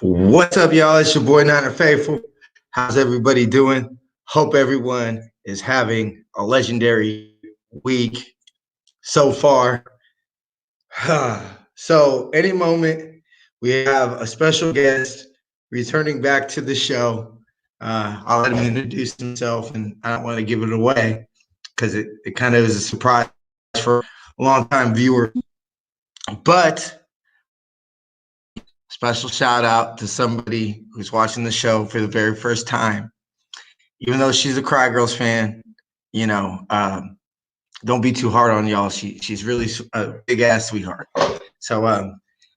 What's up, y'all? It's your boy Niner Faithful. How's everybody doing? Hope everyone is having a legendary week so far. So, any moment we have a special guest returning back to the show. I'll let him introduce himself, and I don't want to give it away because it kind of is a surprise for a long time viewer. But special shout out to somebody who's watching the show for the very first time. Even though she's a Cry Girls fan, you know, don't be too hard on y'all. She's really a big ass sweetheart. So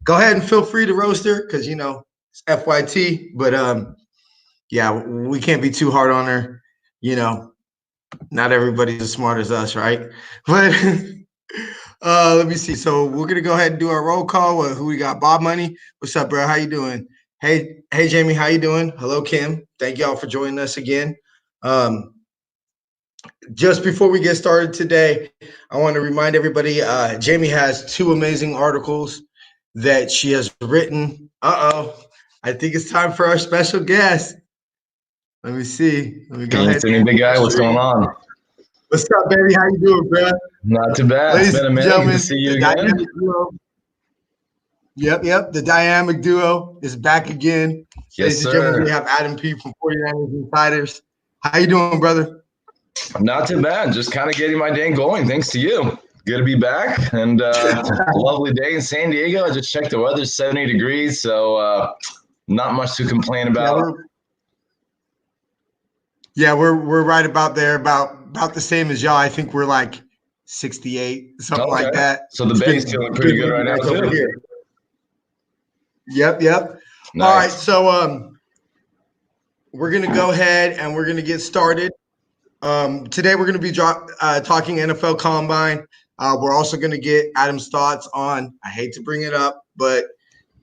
go ahead and feel free to roast her because it's FYT. But yeah, we can't be too hard on her. Not everybody's as smart as us, right? But let me see. So we're gonna go ahead and do our roll call. Who we got? Bob Money. What's up, bro? How you doing? Hey, Jamie. How you doing? Hello, Kim. Thank y'all for joining us again. Just before we get started today, I want to remind everybody, Jamie has two amazing articles that she has written. I think it's time for our special guest. Let me see. Let me go ahead. Hey, big guy, what's going on? What's up, baby? How you doing, bro? Not too bad. Ladies It's been a and minute. gentlemen, Good to see you the again. dynamic duo. Yep. The dynamic duo is back again. Yes, Ladies and gentlemen, sir. we have Adam P from 49ers Insiders. How you doing, brother? Not too bad. Just kind of getting my day going. Thanks to you. Good to be back. And lovely day in San Diego. I just checked the weather, 70 degrees. So not much to complain about. We're right about there, about the same as y'all. I think we're like 68, something like that. So the Bay's feeling pretty good right now, too. Here. Yep. Nice. All right, so we're gonna go ahead and we're gonna get started. Today we're gonna be talking NFL Combine. We're also gonna get Adam's thoughts on. I hate to bring it up, but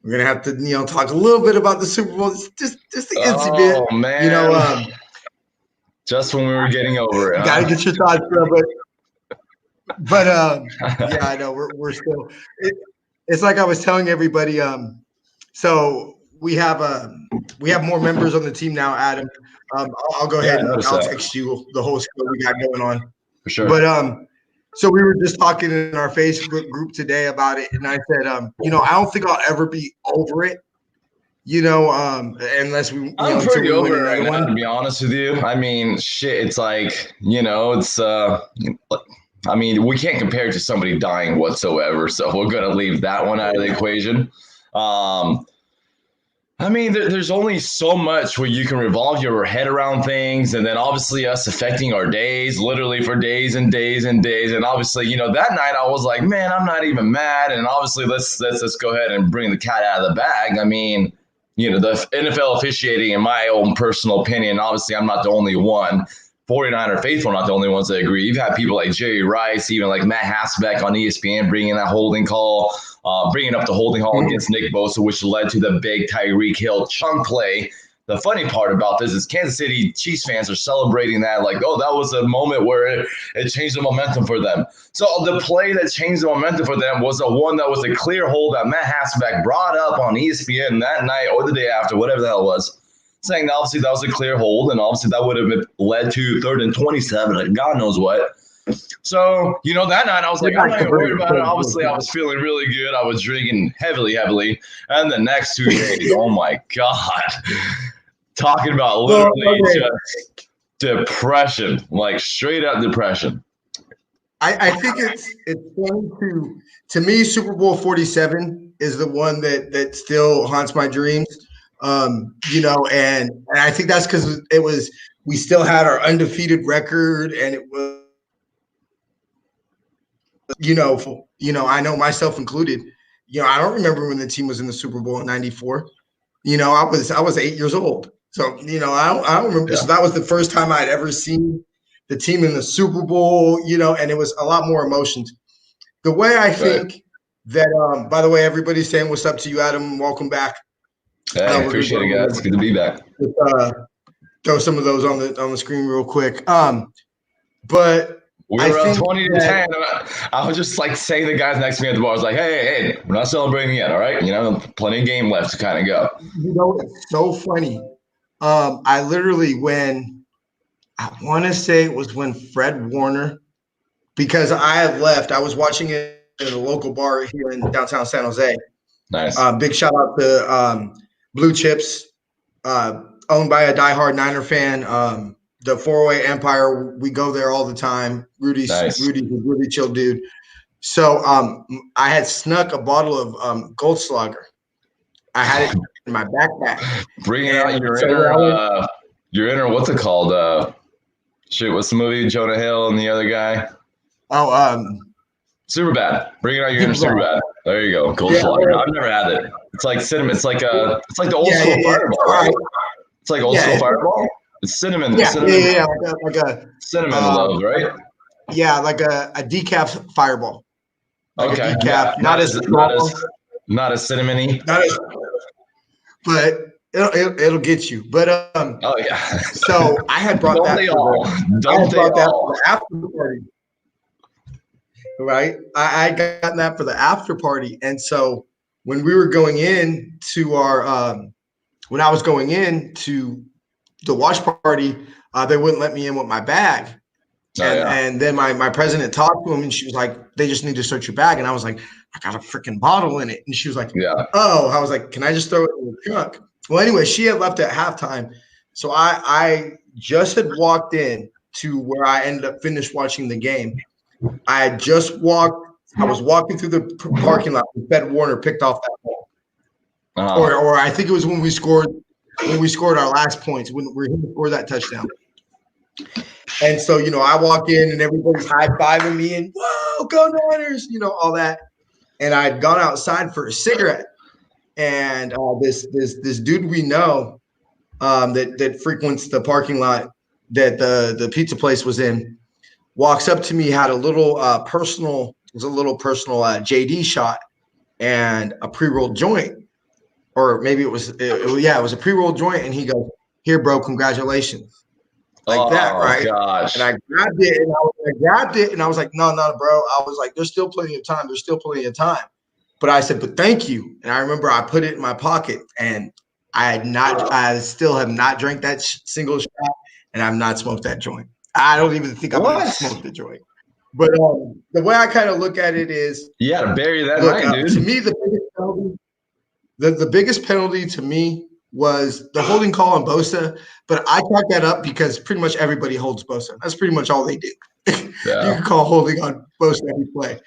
we're gonna have to talk a little bit about the Super Bowl, just the incident. Oh man! Just when we were getting over it, gotta get your thoughts, bro. But yeah, I know we're still. It's like I was telling everybody. So we have more members on the team now, Adam. I'll go ahead and I'll text you the whole skill we got going on. For sure. But so we were just talking in our Facebook group today about it, and I said, I don't think I'll ever be over it. Unless we. I'm pretty over it right now, to be honest with you. I mean, shit. It's like it's. I mean, we can't compare it to somebody dying whatsoever, so we're gonna leave that one out of the equation. I mean, there's only so much where you can revolve your head around things, and then obviously us affecting our days, literally for days and days and days. And obviously, that night I was like, man, I'm not even mad. And obviously, let's go ahead and bring the cat out of the bag. I mean, the NFL officiating, in my own personal opinion, obviously I'm not the only one. 49er faithful, not the only ones that agree. You've had people like Jerry Rice, even like Matt Hasselbeck on ESPN bringing that holding call, bringing up the holding call against Nick Bosa, which led to the big Tyreek Hill chunk play. The funny part about this is Kansas City Chiefs fans are celebrating that like, oh, that was a moment where it changed the momentum for them. So the play that changed the momentum for them was the one that was a clear hold that Matt Hasselbeck brought up on ESPN that night or the day after, whatever the hell it was, saying that obviously that was a clear hold, and obviously that would have led to 3rd and 27, and God knows what. So, that night I was like, I'm not even worried about it. Obviously, I was feeling really good. I was drinking heavily. And the next 2 days, oh my God. Talking about literally just depression, like straight up depression. I think it's funny to me, Super Bowl 47 is the one that still haunts my dreams. And I think that's because we still had our undefeated record, and it was, I know myself included, I don't remember when the team was in the Super Bowl in '94. I was 8 years old. So, I don't remember. Yeah. So that was the first time I'd ever seen the team in the Super Bowl, and it was a lot more emotions. The way I think that, by the way, everybody's saying what's up to you, Adam. Welcome back. Hey, appreciate it, guys. It's good to be back. Throw some of those on the screen real quick. But We were up 20 to 10. I was just like saying to the guys next to me at the bar, I was like, hey, we're not celebrating yet, all right? Plenty of game left to kind of go. It's so funny. I literally, when I want to say it was when Fred Warner, because I had left, I was watching it in a local bar here in downtown San Jose. Nice. Big shout out to Blue Chips, owned by a diehard Niner fan. The 408 Empire, we go there all the time. Rudy's a really chill dude. So I had snuck a bottle of Goldschlager. I had it in my backpack. Bringing out your inner, what's it called? What's the movie? Jonah Hill and the other guy? Superbad. Bringing out your inner Superbad. There you go. Goldschlager. I've never had it. It's like cinnamon. It's like the old school Fireball, right? It's like old school Fireball. It's cinnamon. Yeah, like a cinnamon love, right? Yeah, like a decaf Fireball. Like okay. A decaf, not as cinnamony. But it'll get you. But oh yeah. So I had brought that. That for the after party. Right, I got that for the after party, and so when we were going in to our, when I was going in to the watch party, they wouldn't let me in with my bag, and then my president talked to him, and she was like, "They just need to search your bag," and I was like, "I got a freaking bottle in it," and she was like, "Oh," I was like, "Can I just throw it in the trunk?" Well, anyway, she had left at halftime, so I just had walked in to where I ended up finished watching the game. I had just walked. I was walking through the parking lot when Fred Warner picked off that ball, or I think it was when we scored our last points when we scored that touchdown. And so I walk in and everybody's high fiving me and whoa, go Niners, all that. And I had gone outside for a cigarette, and this dude we know that frequents the parking lot that the pizza place was in. Walks up to me, had a little personal JD shot and a pre-rolled joint, or maybe it was a pre-rolled joint, and he goes, "Here, bro, congratulations," like that, right? Gosh. And I grabbed it, and I was like, "No, bro." I was like, "There's still plenty of time. There's still plenty of time." But I said, "But thank you." And I remember I put it in my pocket, and I still have not drank that single shot, and I've not smoked that joint. I don't even think I'm going to smoke the joint. But the way I kind of look at it is, you got to bury that night, dude. To me, the biggest penalty to me was the holding call on Bosa. But I chalk that up because pretty much everybody holds Bosa. That's pretty much all they do. You can call holding on Bosa every play.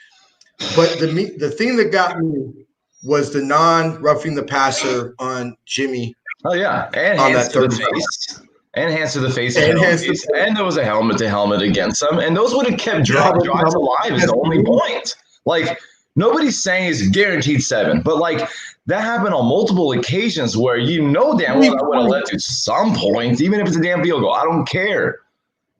But the thing that got me was the non-roughing the passer on Jimmy. Oh yeah, and on that third face. And hands to the face, and there was a helmet to helmet against them, and those would have kept drives alive. Is the only point. Like nobody's saying it's guaranteed 7, but like that happened on multiple occasions where damn well I would have led to some point, even if it's a damn field goal. I don't care,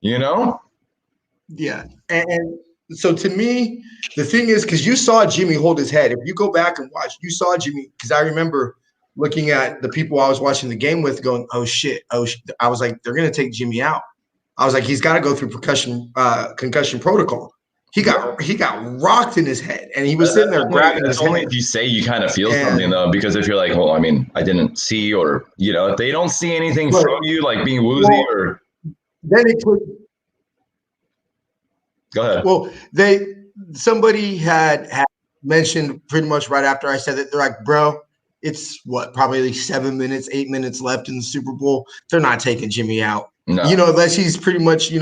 Yeah, and so to me, the thing is, because you saw Jimmy hold his head. If you go back and watch, you saw Jimmy. Because I remember looking at the people I was watching the game with going, oh shit. I was like, they're going to take Jimmy out. I was like, he's got to go through concussion protocol. He got rocked in his head, and he was sitting there grabbing his head. Only if you say you kind of feel something, though, because if you're like, well, I mean, I didn't see, or, if they don't see anything from you, like being woozy or. Then it could. Go ahead. Well, somebody had mentioned pretty much right after I said that, they're like, bro, it's probably like 7 minutes, 8 minutes left in the Super Bowl. They're not taking Jimmy out. No. Unless he's pretty much,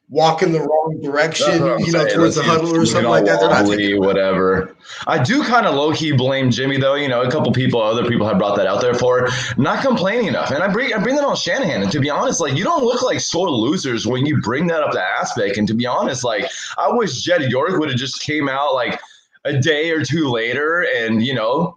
walking the wrong direction, towards the huddle or something like that. They're not taking whatever. I do kind of low-key blame Jimmy, though. A couple people, other people have brought that out there for not complaining enough. And I bring that on Shanahan. And to be honest, like, you don't look like sore losers when you bring that up, that aspect. And to be honest, like, I wish Jed York would have just came out, like, a day or two later and,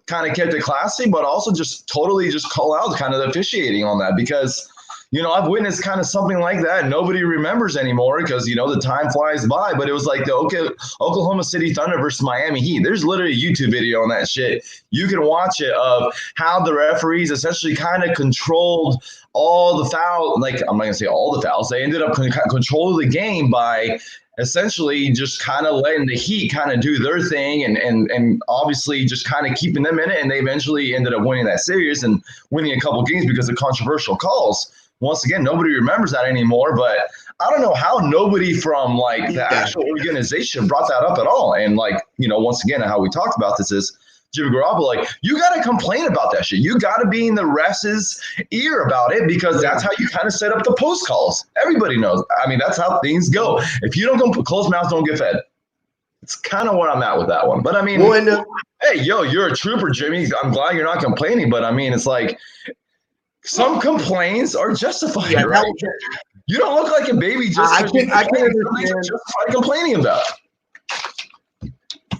kind of kept it classy, but also just totally just call out kind of the officiating on that because, I've witnessed kind of something like that. Nobody remembers anymore because, the time flies by, but it was like the Oklahoma City Thunder versus Miami Heat. There's literally a YouTube video on that shit. You can watch it of how the referees essentially kind of controlled all the fouls. Like, I'm not going to say all the fouls. They ended up controlling the game by essentially just kind of letting the Heat kind of do their thing and obviously just kind of keeping them in it. And they eventually ended up winning that series and winning a couple games because of controversial calls. Once again, nobody remembers that anymore, but I don't know how nobody from like the actual organization brought that up at all. And like, once again, how we talked about this is Jimmy Garoppolo, like, you got to complain about that shit. You got to be in the refs' ear about it because that's how you kind of set up the post calls. Everybody knows. I mean, that's how things go. If you don't go, closed mouths don't get fed. It's kind of where I'm at with that one. But I mean, hey, yo, you're a trooper, Jimmy. I'm glad you're not complaining. But I mean, it's like some complaints are justified, right? You don't look like a baby just because you are justified complaining about.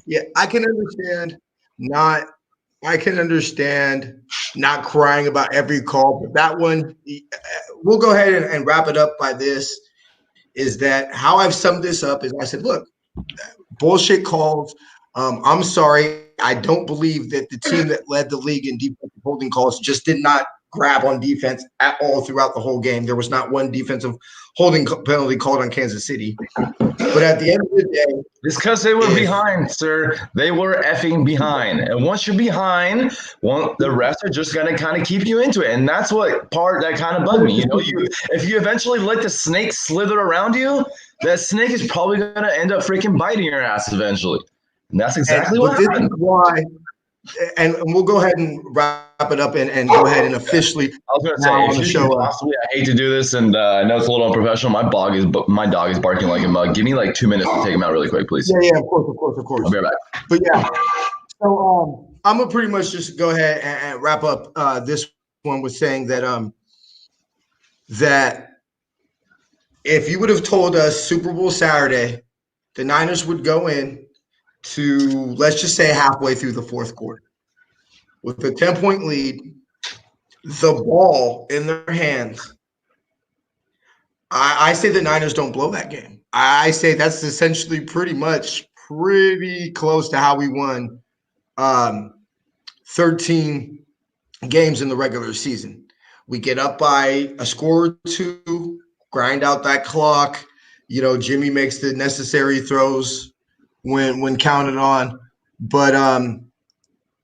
Yeah, I can understand not crying about every call, but that one, we'll go ahead and wrap it up by this, is that how I've summed this up is I said, look, bullshit calls. I'm sorry. I don't believe that the team that led the league in defensive holding calls just did not grab on defense at all throughout the whole game. There was not one defensive holding penalty called on Kansas City. But at the end of the day, it's because they were behind, sir. They were effing behind. And once you're behind, the rest are just going to kind of keep you into it. And that's what part that kind of bugged me. If you eventually let the snake slither around you, that snake is probably going to end up freaking biting your ass eventually. And that's exactly what happened. This is why, and we'll go ahead and wrap it up and go ahead and officially. I was going to say, if you show possibly, I hate to do this, and I know it's a little unprofessional. My dog is barking like a mug. Give me like 2 minutes to take him out really quick, please. Yeah, of course. I'll be right back. But yeah, so I'm gonna pretty much just go ahead and wrap up this one with saying that that if you would have told us Super Bowl Saturday, the Niners would go in to, let's just say, halfway through the fourth quarter with a 10-point lead, the ball in their hands, I say the Niners don't blow that game. I say that's essentially pretty close to how we won 13 games in the regular season. We get up by a score or two, grind out that clock. Jimmy makes the necessary throws when counted on, but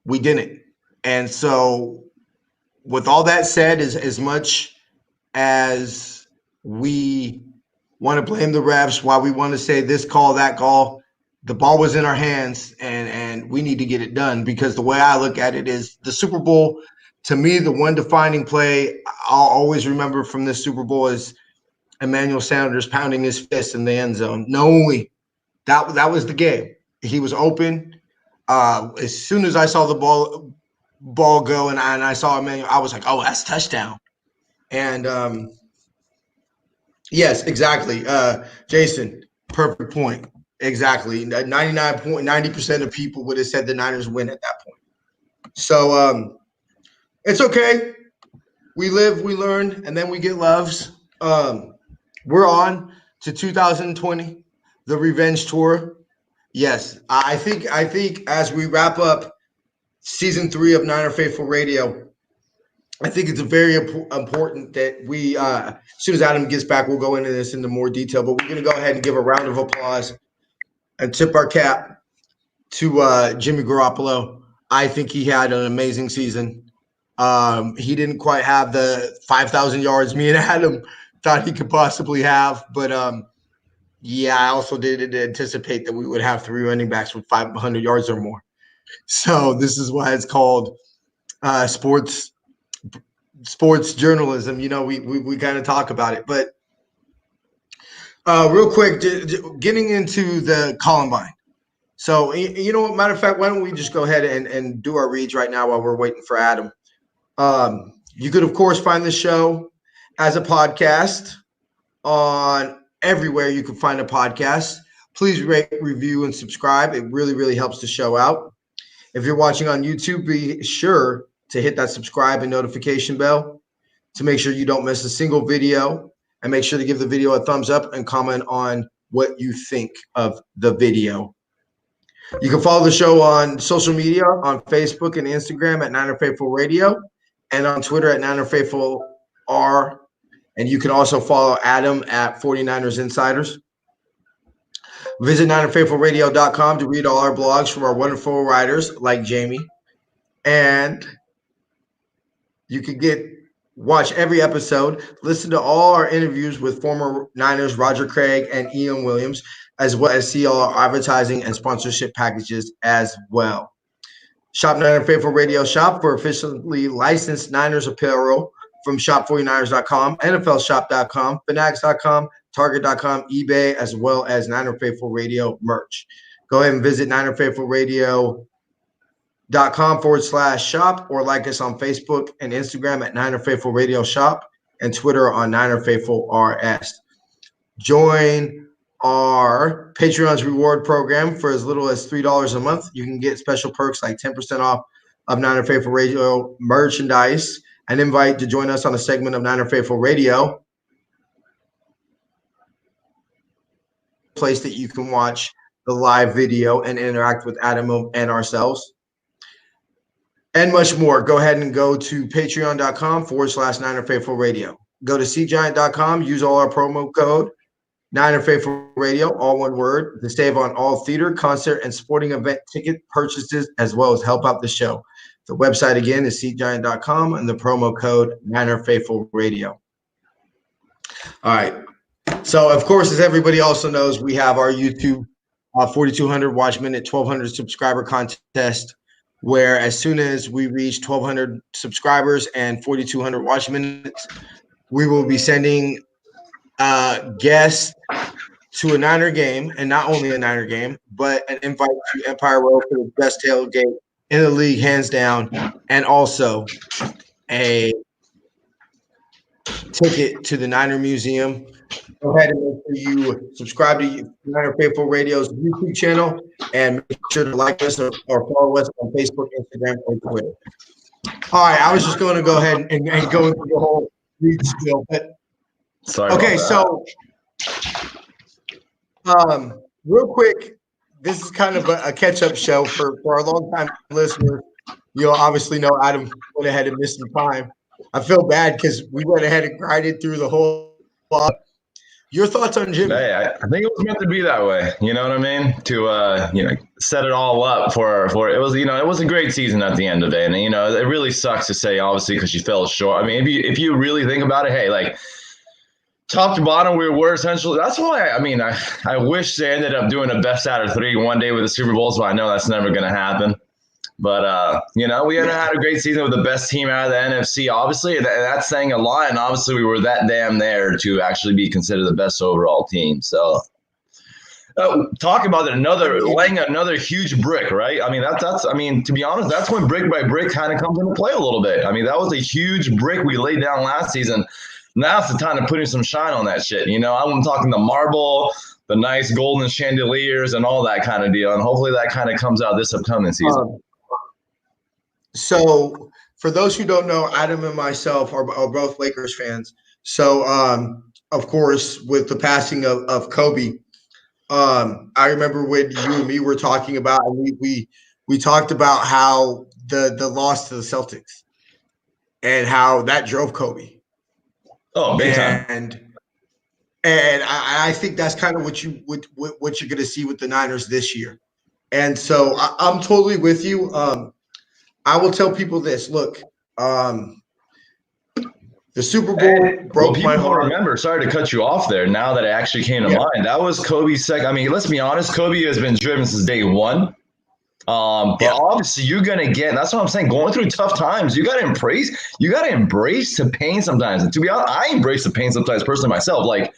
we didn't. And so with all that said, as much as we want to blame the refs, why we want to say this call, that call, the ball was in our hands and we need to get it done, because the way I look at it is the Super Bowl, to me, the one defining play I'll always remember from this Super Bowl is Emmanuel Sanders pounding his fist in the end zone. That was the game. He was open. As soon as I saw the ball go and I saw Emmanuel, I was like, oh, that's touchdown. And yes, exactly. Jason, perfect point. Exactly. 90% of people would have said the Niners win at that point. So it's okay. We live, we learn, and then we get loves. We're on to 2020, the revenge tour. Yes, I think as we wrap up season 3 of Niner Faithful Radio, I think it's very important that we, as soon as Adam gets back, we'll go into this into more detail, but we're going to go ahead and give a round of applause and tip our cap to Jimmy Garoppolo. I think he had an amazing season. He didn't quite have the 5,000 yards me and Adam thought he could possibly have, but yeah, I also didn't anticipate that we would have 3 running backs with 500 yards or more. So this is why it's called sports journalism. We kind of talk about it, but real quick, getting into the Columbine. So, matter of fact, why don't we just go ahead and do our reads right now while we're waiting for Adam. You could, of course, find the show as a podcast on everywhere you can find a podcast. Please rate, review, and subscribe. It really, really helps the show out. If you're watching on YouTube, be sure to hit that subscribe and notification bell to make sure you don't miss a single video, and make sure to give the video a thumbs up and comment on what you think of the video. You can follow the show on social media on Facebook and Instagram at Niner Faithful Radio, and on Twitter at Niner Faithful R. And you can also follow Adam at 49ers Insiders. Visit NinerFaithfulRadio.com to read all our blogs from our wonderful writers like Jamie. And you can watch every episode, listen to all our interviews with former Niners Roger Craig and Ian Williams, as well as see all our advertising and sponsorship packages as well. Shop Niner Faithful Radio Shop for officially licensed Niners apparel from shop49ers.com, NFLshop.com, Fanatics.com, Target.com, eBay, as well as Niner Faithful Radio merch. Go ahead and visit NinerFaithfulRadio.com/shop or like us on Facebook and Instagram at Niner Faithful Radio Shop and Twitter on Niner Faithful RS. Join our Patreon's reward program for as little as $3 a month. You can get special perks like 10% off of Niner Faithful Radio merchandise, an invite to join us on a segment of Niner Faithful Radio, place that you can watch the live video and interact with Adam and ourselves, and much more. Go ahead and go to patreon.com/Niner Faithful Radio. Go to cgiant.com, use all our promo code Niner Faithful Radio, all one word, to save on all theater, concert, and sporting event ticket purchases, as well as help out the show. The website again is seatgiant.com and the promo code Niner Faithful Radio. All right. So, of course, as everybody also knows, we have our YouTube 4,200 watch minute, 1,200 subscriber contest, where as soon as we reach 1,200 subscribers and 4,200 watch minutes, we will be sending guests to a Niner game, and not only a Niner game, but an invite to Empire Road for the best tailgate in the league, hands down, and also a ticket to the Niner Museum. Go ahead and make sure you subscribe to Niner Faithful Radio's YouTube channel and make sure to like us or follow us on Facebook, Instagram, or Twitter. All right, I was just going to go ahead and go into the whole read spiel, but Sorry. Okay, so real quick, this is kind of a catch-up show for our long-time listeners. You'll obviously know Adam went ahead and missed some time. I feel bad because we went ahead and grinded through the whole lot. Your thoughts on Jimmy? Hey, I think it was meant to be that way. You know what I mean? To set it all up for it was it was a great season at the end of it, and it really sucks to say, obviously, because you fell short. I mean, if you really think about it, hey, like, top to bottom, we were essentially. That's why I wish they ended up doing a best out of three one day with the Super Bowls, but I know that's never going to happen. But we had a great season with the best team out of the NFC, obviously, and that's saying a lot. And obviously, we were that damn there to actually be considered the best overall team. So, talk about it, laying another huge brick, right? I mean, that's to be honest, that's when brick by brick kind of comes into play a little bit. I mean, that was a huge brick we laid down last season. Now it's the time to put in some shine on that shit. I'm talking the marble, the nice golden chandeliers, and all that kind of deal. And hopefully that kind of comes out this upcoming season. So for those who don't know, Adam and myself are both Lakers fans. So, of course, with the passing of Kobe, I remember when you and me were talking about, and we talked about how the loss to the Celtics and how that drove Kobe. Oh, big time. And I think that's kind of what you're going to see with the Niners this year. And so I'm totally with you. I will tell people this. Look, the Super Bowl broke my heart. Remember, sorry to cut you off there. Now that it actually came to mind, that was Kobe's second. I mean, let's be honest. Kobe has been driven since day one. But obviously you're gonna get. That's what I'm saying. Going through tough times, you gotta embrace the pain sometimes. And to be honest, I embrace the pain sometimes personally myself. Like,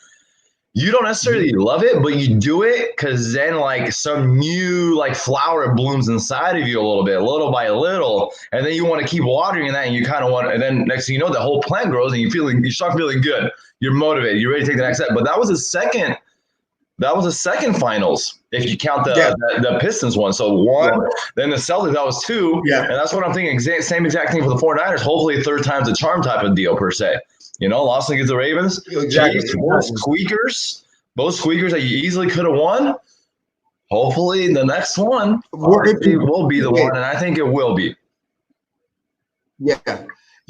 you don't necessarily love it, but you do it because then like some new flower blooms inside of you a little by little, and then you want to keep watering that, and you kind of want, and then next thing you know, the whole plant grows, and you start feeling good. You're motivated. You're ready to take the next step. But that was the second. That was the second finals, if you count the Pistons one. So one, then the Celtics, that was two. Yeah. And that's what I'm thinking. Same exact thing for the 49ers. Hopefully third time's a charm type of deal, per se. Lost against the Ravens. Exactly. Both squeakers that you easily could have won. Hopefully the next one will be the one, and I think it will be. Yeah.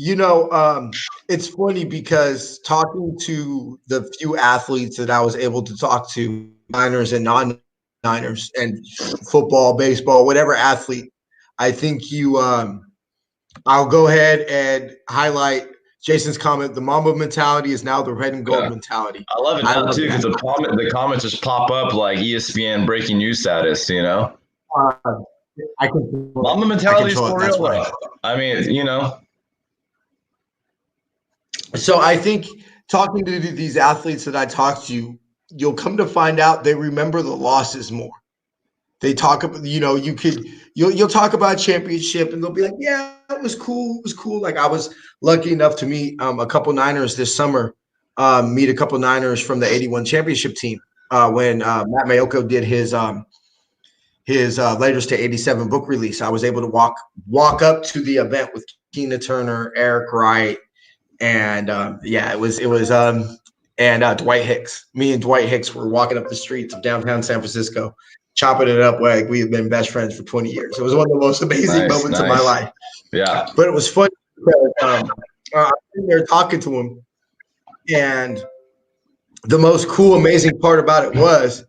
It's funny because talking to the few athletes that I was able to talk to, minors and non Niners and football, baseball, whatever athlete, I think I'll go ahead and highlight Jason's comment. The Mamba mentality is now the red and gold mentality. I love it I now love too because that. the comments just pop up like ESPN breaking news status. Uh, I can Mama mentality is for real. Like, I mean. So I think talking to these athletes that I talk to, you'll come to find out they remember the losses more. They talk about, you'll talk about championship and they'll be like, yeah, it was cool. It was cool. Like I was lucky enough to meet a couple Niners this summer, meet a couple Niners from the 81 championship team when Matt Mayoko did his Laters to 87 book release. I was able to walk up to the event with Keena Turner, Eric Wright, and it was Dwight Hicks. Me and Dwight Hicks were walking up the streets of downtown San Francisco, chopping it up like we have been best friends for 20 years. It was one of the most amazing moments of my life. Yeah. But it was funny because I'm sitting there talking to him, and the most cool, amazing part about it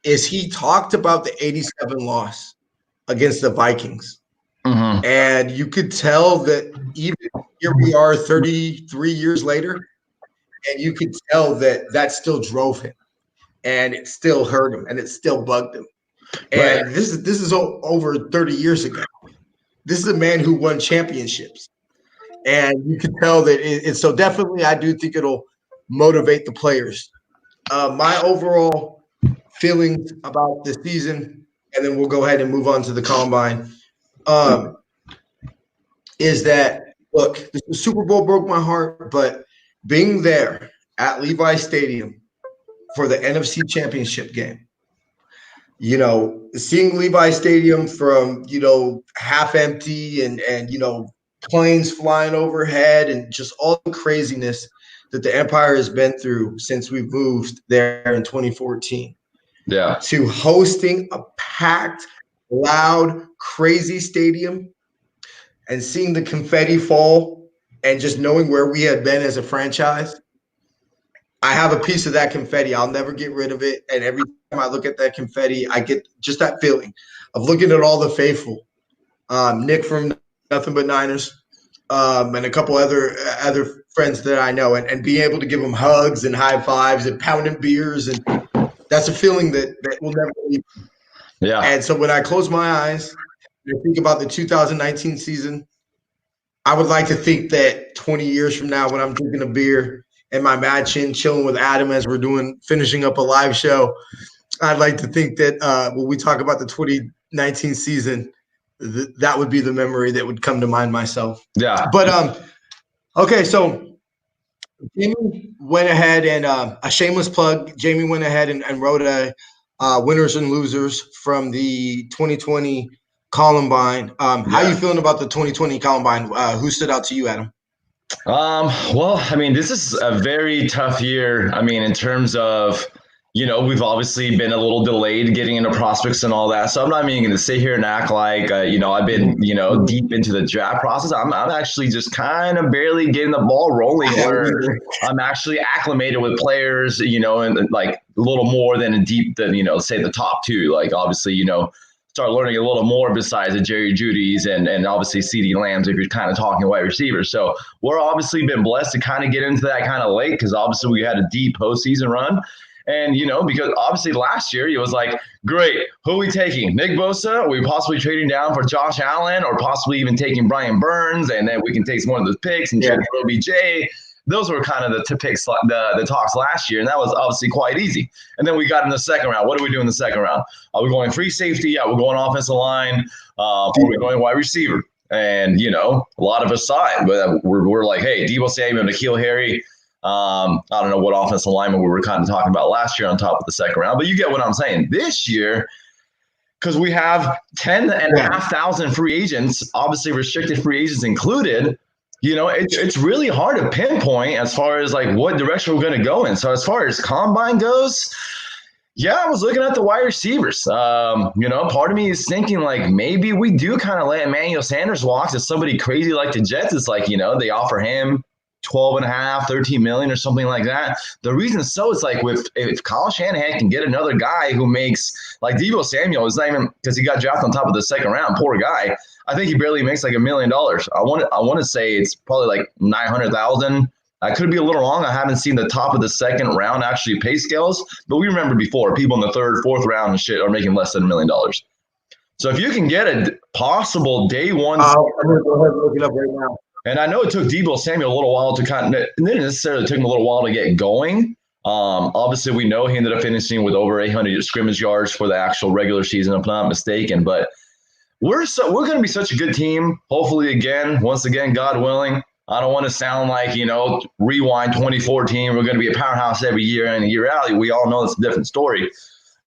is he talked about the 87 loss against the Vikings. Mm-hmm. And you could tell that even here we are 33 years later, and you could tell that still drove him, and it still hurt him, and it still bugged him. And right. This is over 30 years ago. This is a man who won championships, and you can tell that it's so definitely. I do think it'll motivate the players. My overall feelings about this season, and then we'll go ahead and move on to the combine. Is that look? The Super Bowl broke my heart, but being there at Levi Stadium for the NFC Championship game, seeing Levi Stadium from, half empty and planes flying overhead and just all the craziness that the Empire has been through since we moved there in 2014. Yeah. To hosting a packed, loud, crazy stadium and seeing the confetti fall and just knowing where we had been as a franchise. I have a piece of that confetti. I'll never get rid of it. And every time I look at that confetti, I get just that feeling of looking at all the faithful. Nick from Nothing But Niners, and a couple other friends that I know, and being able to give them hugs and high fives and pounding beers. And that's a feeling that will never leave. Yeah. And so when I close my eyes and think about the 2019 season, I would like to think that 20 years from now, when I'm drinking a beer in my mansion, chilling with Adam as we're finishing up a live show, I'd like to think that when we talk about the 2019 season, that would be the memory that would come to mind myself. Yeah. But okay, so Jamie went ahead and a shameless plug. Jamie went ahead and wrote a winners and losers from the 2020 Columbine. How are you feeling about the 2020 Columbine? Who stood out to you, Adam? Well, I mean, this is a very tough year. I mean, in terms of, we've obviously been a little delayed getting into prospects and all that. So I'm not even going to sit here and act like, I've been, deep into the draft process. I'm actually just kind of barely getting the ball rolling where I'm actually acclimated with players, and like a little more than say the top two. Like, obviously, start learning a little more besides the Jerry Jeudy's and obviously CeeDee Lambs if you're kind of talking wide receivers. So we're obviously been blessed to kind of get into that kind of late because obviously we had a deep postseason run. And, because obviously last year it was like, great, who are we taking? Nick Bosa? Are we possibly trading down for Josh Allen or possibly even taking Brian Burns? And then we can take one of those picks and trade for OBJ. Those were kind of the picks, the talks last year, and that was obviously quite easy. And then we got in the second round. What do we do in the second round? Are we going free safety? Are we going offensive line? Are we going wide receiver? And, a lot of us saw it. But we're like, hey, Deebo Samuel, N'Keal Harry. I don't know what offensive lineman we were kind of talking about last year on top of the second round. But you get what I'm saying. This year, because we have 10,500 free agents, obviously restricted free agents included, it's really hard to pinpoint as far as like what direction we're going to go in. So as far as combine goes, I was looking at the wide receivers. Part of me is thinking like maybe we do kind of let Emmanuel Sanders walk to somebody crazy like the Jets. It's like, they offer him 12 and a half, 13 million or something like that. The reason so is like if Kyle Shanahan can get another guy who makes like Deebo Samuel is not even because he got drafted on top of the second round, poor guy. I think he barely makes like $1 million. I want to say it's probably like 900,000. I could be a little wrong. I haven't seen the top of the second round actually pay scales, but we remember before people in the third, fourth round and shit are making less than $1 million. So if you can get a possible day one, I'm gonna go ahead and look it up right now. and I know it took Deebo Samuel a little while to kind of, it didn't necessarily took him a little while to get going. Obviously, we know he ended up finishing with over 800 scrimmage yards for the actual regular season, if I'm not mistaken. But we're going to be such a good team. Hopefully, once again, God willing. I don't want to sound like, rewind 2014. We're going to be a powerhouse every year in and year out. We all know it's a different story.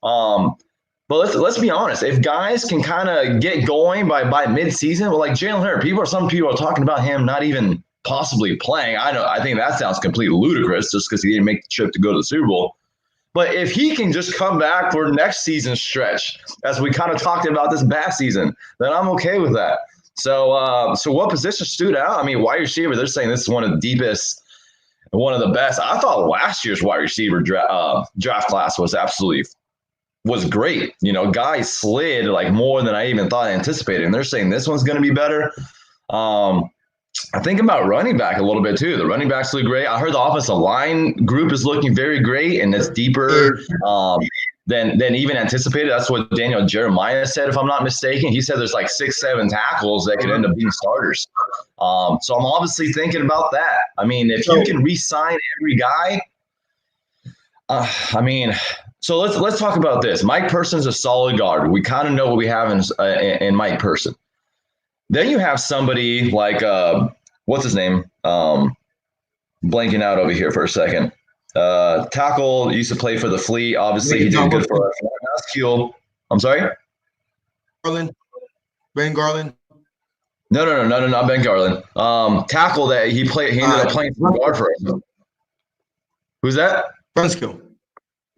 But let's be honest. If guys can kind of get going by mid-season, well, like Jalen Hurts, some people are talking about him not even possibly playing. I think that sounds completely ludicrous just because he didn't make the trip to go to the Super Bowl. But if he can just come back for next season's stretch, as we kind of talked about this past season, then I'm okay with that. So what position stood out? I mean, wide receiver, they're saying this is one of the deepest, one of the best. I thought last year's wide receiver draft class was great. Guys slid like more than I even thought I anticipated. And they're saying this one's going to be better. I think about running back a little bit too. The running backs look great. I heard the offensive line group is looking very great, and it's deeper than even anticipated. That's what Daniel Jeremiah said, if I'm not mistaken. He said there's like 6-7 tackles that could end up being starters. So I'm obviously thinking about that. I mean, if you can re-sign every guy, so let's talk about this. Mike Person's a solid guard. We kind of know what we have in Mike Person. Then you have somebody like what's his name? Blanking out over here for a second. Tackle used to play for the Fleet. Obviously, he did good for us. I'm sorry. Ben Garland. No, not Ben Garland. Tackle that he played. He ended up playing for guard for us. Who's that? Brunskill.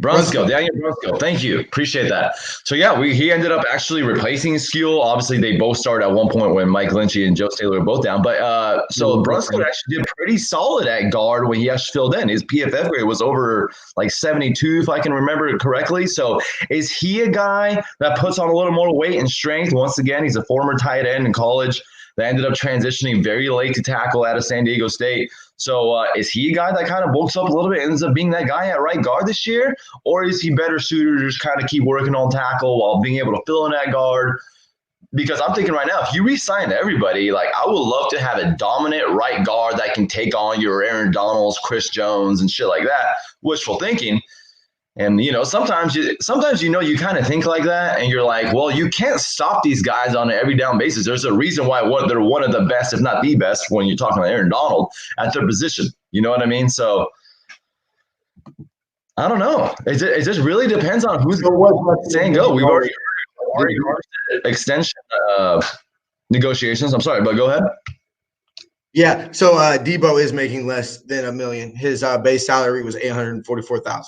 Daniel Brunskill. Thank you. Appreciate that. So, yeah, he ended up actually replacing Skule. Obviously, they both started at one point when Mike Lynchy and Joe Taylor were both down. But so Brunskill actually did pretty solid at guard when he actually filled in. His PFF grade was over like 72, if I can remember it correctly. So, is he a guy that puts on a little more weight and strength? Once again, he's a former tight end in college that ended up transitioning very late to tackle out of San Diego State. So is he a guy that kind of bulks up a little bit and ends up being that guy at right guard this year? Or is he better suited to just kind of keep working on tackle while being able to fill in that guard? Because I'm thinking right now, if you re-sign everybody, like I would love to have a dominant right guard that can take on your Aaron Donalds, Chris Jones, and shit like that. Wishful thinking. And, sometimes you kind of think like that and you're like, well, you can't stop these guys on an every down basis. There's a reason why they're one of the best, if not the best, when you're talking about Aaron Donald at their position. You know what I mean? So I don't know. It just really depends on who's saying go. We've already extension negotiations. I'm sorry, but go ahead. Yeah. So Deebo is making less than $1 million. His base salary was $844,000.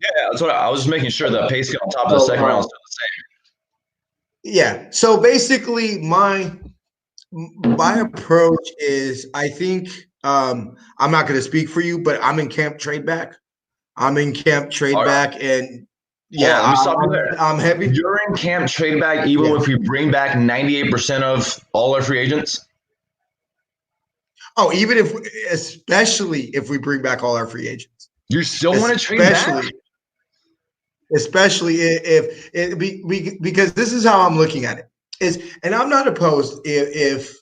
Yeah, that's what I was just making sure the pay scale on top of the second round is still the same. Yeah. So basically, my approach is, I think I'm not going to speak for you, but I'm in camp trade back. And yeah, let me stop you there. I'm heavy. You're in camp trade back, even if we bring back 98% of all our free agents. Oh, especially if we bring back all our free agents, you still want to trade back? Especially because this is how I'm looking at it and I'm not opposed if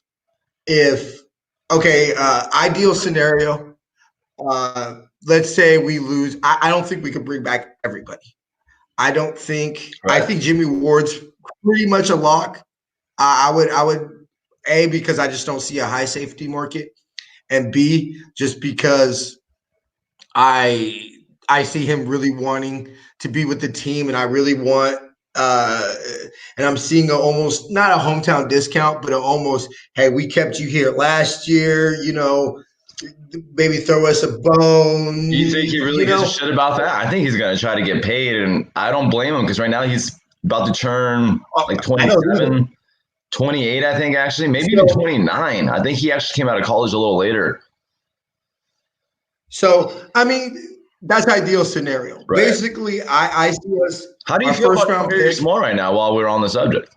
ideal scenario, let's say we lose. I don't think we could bring back everybody. I don't think. Right. I think Jimmy Ward's pretty much a lock. I would A, because I just don't see a high safety market, and B, just because I see him really wanting to be with the team, and I really want, and I'm seeing almost not a hometown discount, but almost, hey, we kept you here last year, maybe throw us a bone. You think he really gives a shit about that? I think he's going to try to get paid, and I don't blame him because right now he's about to turn like 27, 28, I think, actually, maybe even 29. I think he actually came out of college a little later. So I mean, that's ideal scenario. Right. Basically, I see us How do you our feel first about round Darius pick. Moore right now while we're on the subject?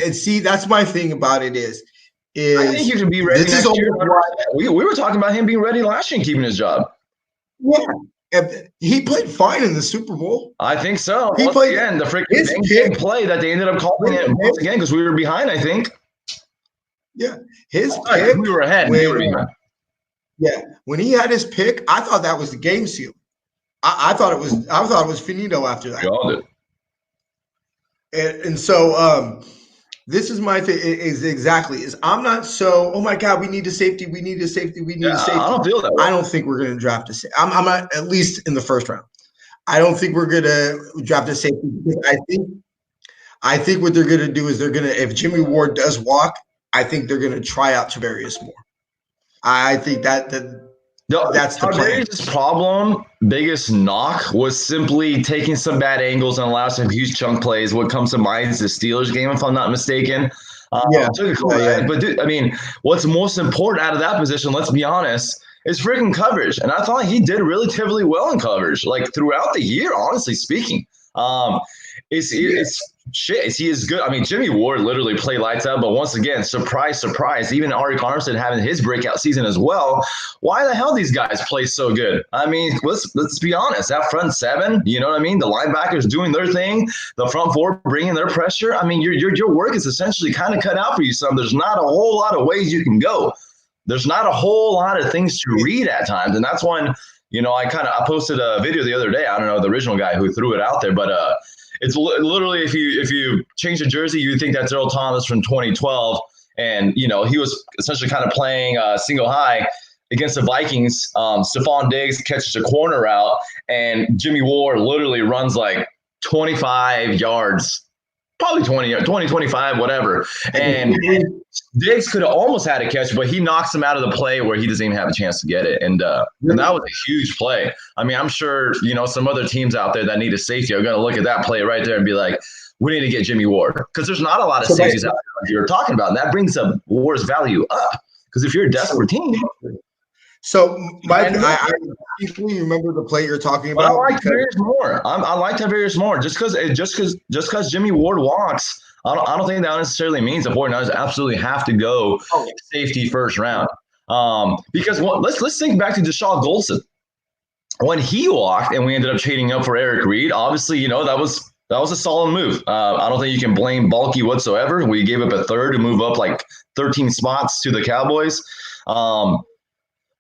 And see, that's my thing about it I think you is could be ready this is next year. almost why. We were talking about him being ready last year and keeping his job. Yeah, he played fine in the Super Bowl. I think so. He Once played again, the freaking his bang pick. play that they ended up calling it once again because we were behind, I think. Yeah, his Right, pick we were ahead and they were when behind. when he had his pick, I thought that was the game seal. I thought it was finito after We that. all did. And so this is my thing is I'm not so, oh my God, we need a safety, we need a safety, we need Yeah, a safety. I don't feel that way. I don't think we're going to draft a safety. I'm at least in the first round. I don't think we're going to draft a safety because I think what they're going to do is they're going to, if Jimmy Ward does walk, I think they're going to try out Tavarius Moore. I think that's the plan. Tardarius' problem, biggest knock, was simply taking some bad angles and allowing some huge chunk plays. What comes to mind is the Steelers game, if I'm not mistaken. But dude, I mean, what's most important out of that position, let's be honest, is freaking coverage. And I thought he did relatively well in coverage, like throughout the year, honestly speaking. It's shit. Is he as good? I mean, Jimmy Ward literally played lights out, but once again, surprise, surprise. Even Ari Armstead having his breakout season as well. Why the hell these guys play so good? I mean, let's be honest. That front seven, you know what I mean? The linebackers doing their thing, the front four bringing their pressure. I mean, your work is essentially kind of cut out for you. Some there's not a whole lot of ways you can go. There's not a whole lot of things to read at times, and that's when I posted a video the other day. I don't know the original guy who threw it out there, but it's literally if you change the jersey, you think that's Earl Thomas from 2012, and he was essentially kind of playing single high against the Vikings. Stephon Diggs catches a corner route, and Jimmy Ward literally runs like 25 yards. Probably 20, 25, whatever. And Diggs could have almost had a catch, but he knocks him out of the play where he doesn't even have a chance to get it. And that was a huge play. I mean, I'm sure, some other teams out there that need a safety are going to look at that play right there and be like, we need to get Jimmy Ward. Because there's not a lot of safeties out there like you're talking about. And that brings up Ward's value up. Because if you're a desperate team. So, I deeply remember the play you're talking about. I like Tavarius Moore. I like Tavarius Moore. Just because Jimmy Ward walks, I don't think that necessarily means the 49ers absolutely have to go safety first round. Because let's think back to Deshaun Goldson. When he walked and we ended up trading up for Eric Reed, obviously, that was a solid move. I don't think you can blame Bulky whatsoever. We gave up a third to move up like 13 spots to the Cowboys.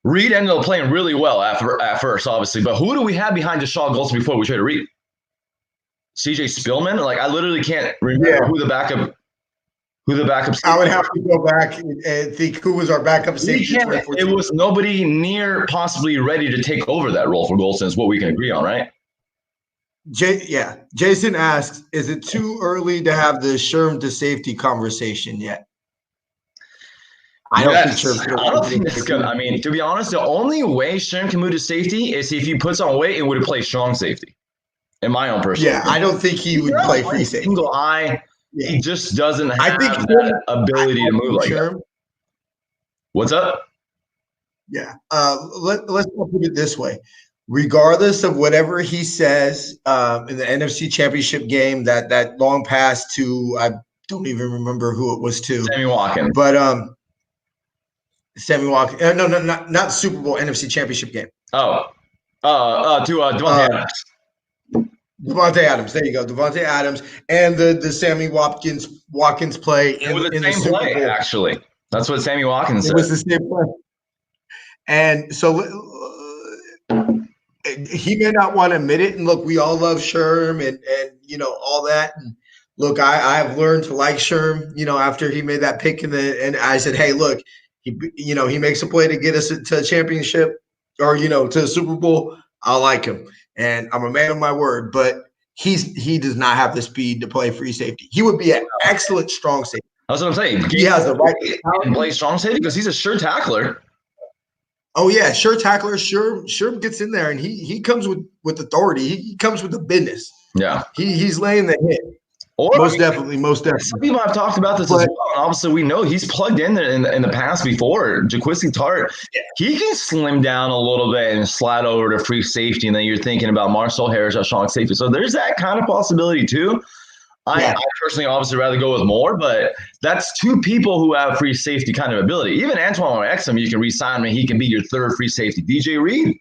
Reed ended up playing really well at first, obviously. But who do we have behind Deshaun Goldson before we traded Reed? CJ Spillman? Like, I literally can't remember who the backup I would have to go back and think who was our backup safety. It was nobody near possibly ready to take over that role for Goldson is what we can agree on, right? Jason asks, is it too early to have the Sherm to safety conversation yet? I don't think it's good. I mean, to be honest, the only way Sherm can move to safety is if he puts on weight and would play strong safety. In my own personal opinion. I don't think he would play free safety. Single eye. Yeah. He just doesn't have that ability to move like that. What's up? Yeah. Let's put it this way. Regardless of whatever he says in the NFC Championship game, that long pass to, I don't even remember who it was to. Sammy Watkins. But Sammy Watkins. No, not Super Bowl, NFC Championship game. To Devontae Adams. Devontae Adams. There you go. Devontae Adams and the Sammy Watkins play in the Super Bowl. Actually. That's what Sammy Watkins said. It was the same play. And so he may not want to admit it. And look, we all love Sherm and all that. And look, I've learned to like Sherm, after he made that pick and I said, hey, look, he makes a play to get us to a championship or, to a Super Bowl. I like him. And I'm a man of my word, but he does not have the speed to play free safety. He would be an excellent strong safety. That's what I'm saying. He has the right to play strong safety because he's a sure tackler. Oh yeah, sure tackler. Sure gets in there and he comes with authority. He comes with the business. Yeah, he's laying the hit. Or Most definitely. some people have talked about this as well. And obviously, we know he's plugged in the past before. Jaquiski Tart, he can slim down a little bit and slide over to free safety, and then you're thinking about Marcel Harris at strong safety. So there's that kind of possibility too. I personally obviously rather go with more, but that's two people who have free safety kind of ability. Even Antoine Exum, you can re-sign him, and he can be your third free safety. DJ Reed,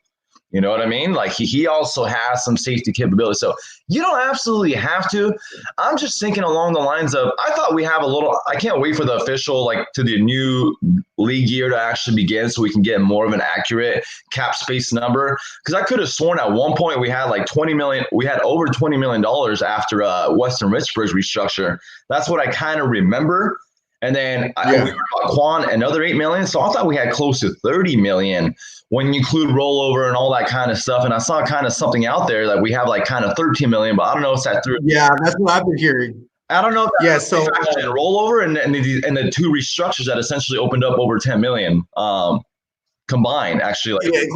you know what I mean? Like he also has some safety capability. So you don't absolutely have to. I'm just thinking along the lines of, I thought we have a little, I can't wait for the official, like to the new league year to actually begin so we can get more of an accurate cap space number. Because I could have sworn at one point we had like 20 million, we had over $20 million after Western Richburg's restructure. That's what I kind of remember. And then we were about Quan, another 8 million. So I thought we had close to 30 million when you include rollover and all that kind of stuff. And I saw kind of something out there that we have like kind of 13 million, but I don't know if that's through. Yeah, that's what I've been hearing. I don't know if that's so rollover and the two restructures that essentially opened up over 10 million combined, actually. Like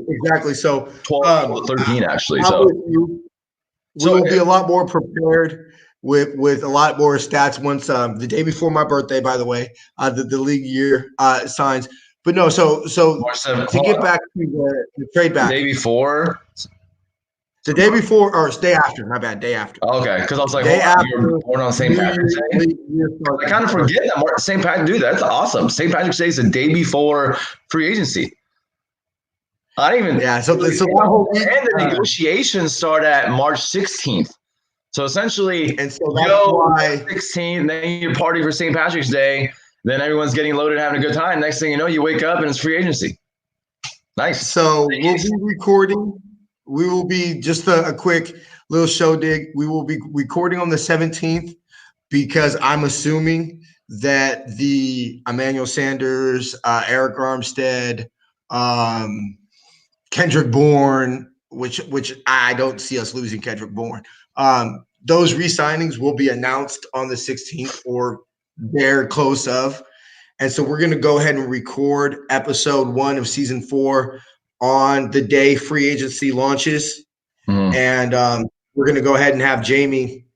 exactly. So 12 to 13 actually. We will be a lot more prepared with a lot more stats once the day before my birthday, by the way, the league year signs. But no, so to get back to the trade back. The day before? The day before, or day after, my bad, day after. Okay, because I was like, you're born on St. Patrick's Day? I kind of forget that St. Patrick's, dude, that's awesome. St. Patrick's Day is the day before free agency. I didn't even. Yeah, so that whole week, and the negotiations start at March 16th. So essentially, and so that's why 16th, then you party for St. Patrick's Day, then everyone's getting loaded, having a good time. Next thing you know, you wake up and it's free agency. Nice. So we'll be recording. We will be just a quick little show dig. We will be recording on the 17th because I'm assuming that the Emmanuel Sanders, Eric Armstead, Kendrick Bourne, which I don't see us losing Kendrick Bourne. Those re-signings will be announced on the 16th or they're close of. And so we're going to go ahead and record episode 1 of season 4 on the day free agency launches. Mm-hmm. And we're going to go ahead and have Jamie.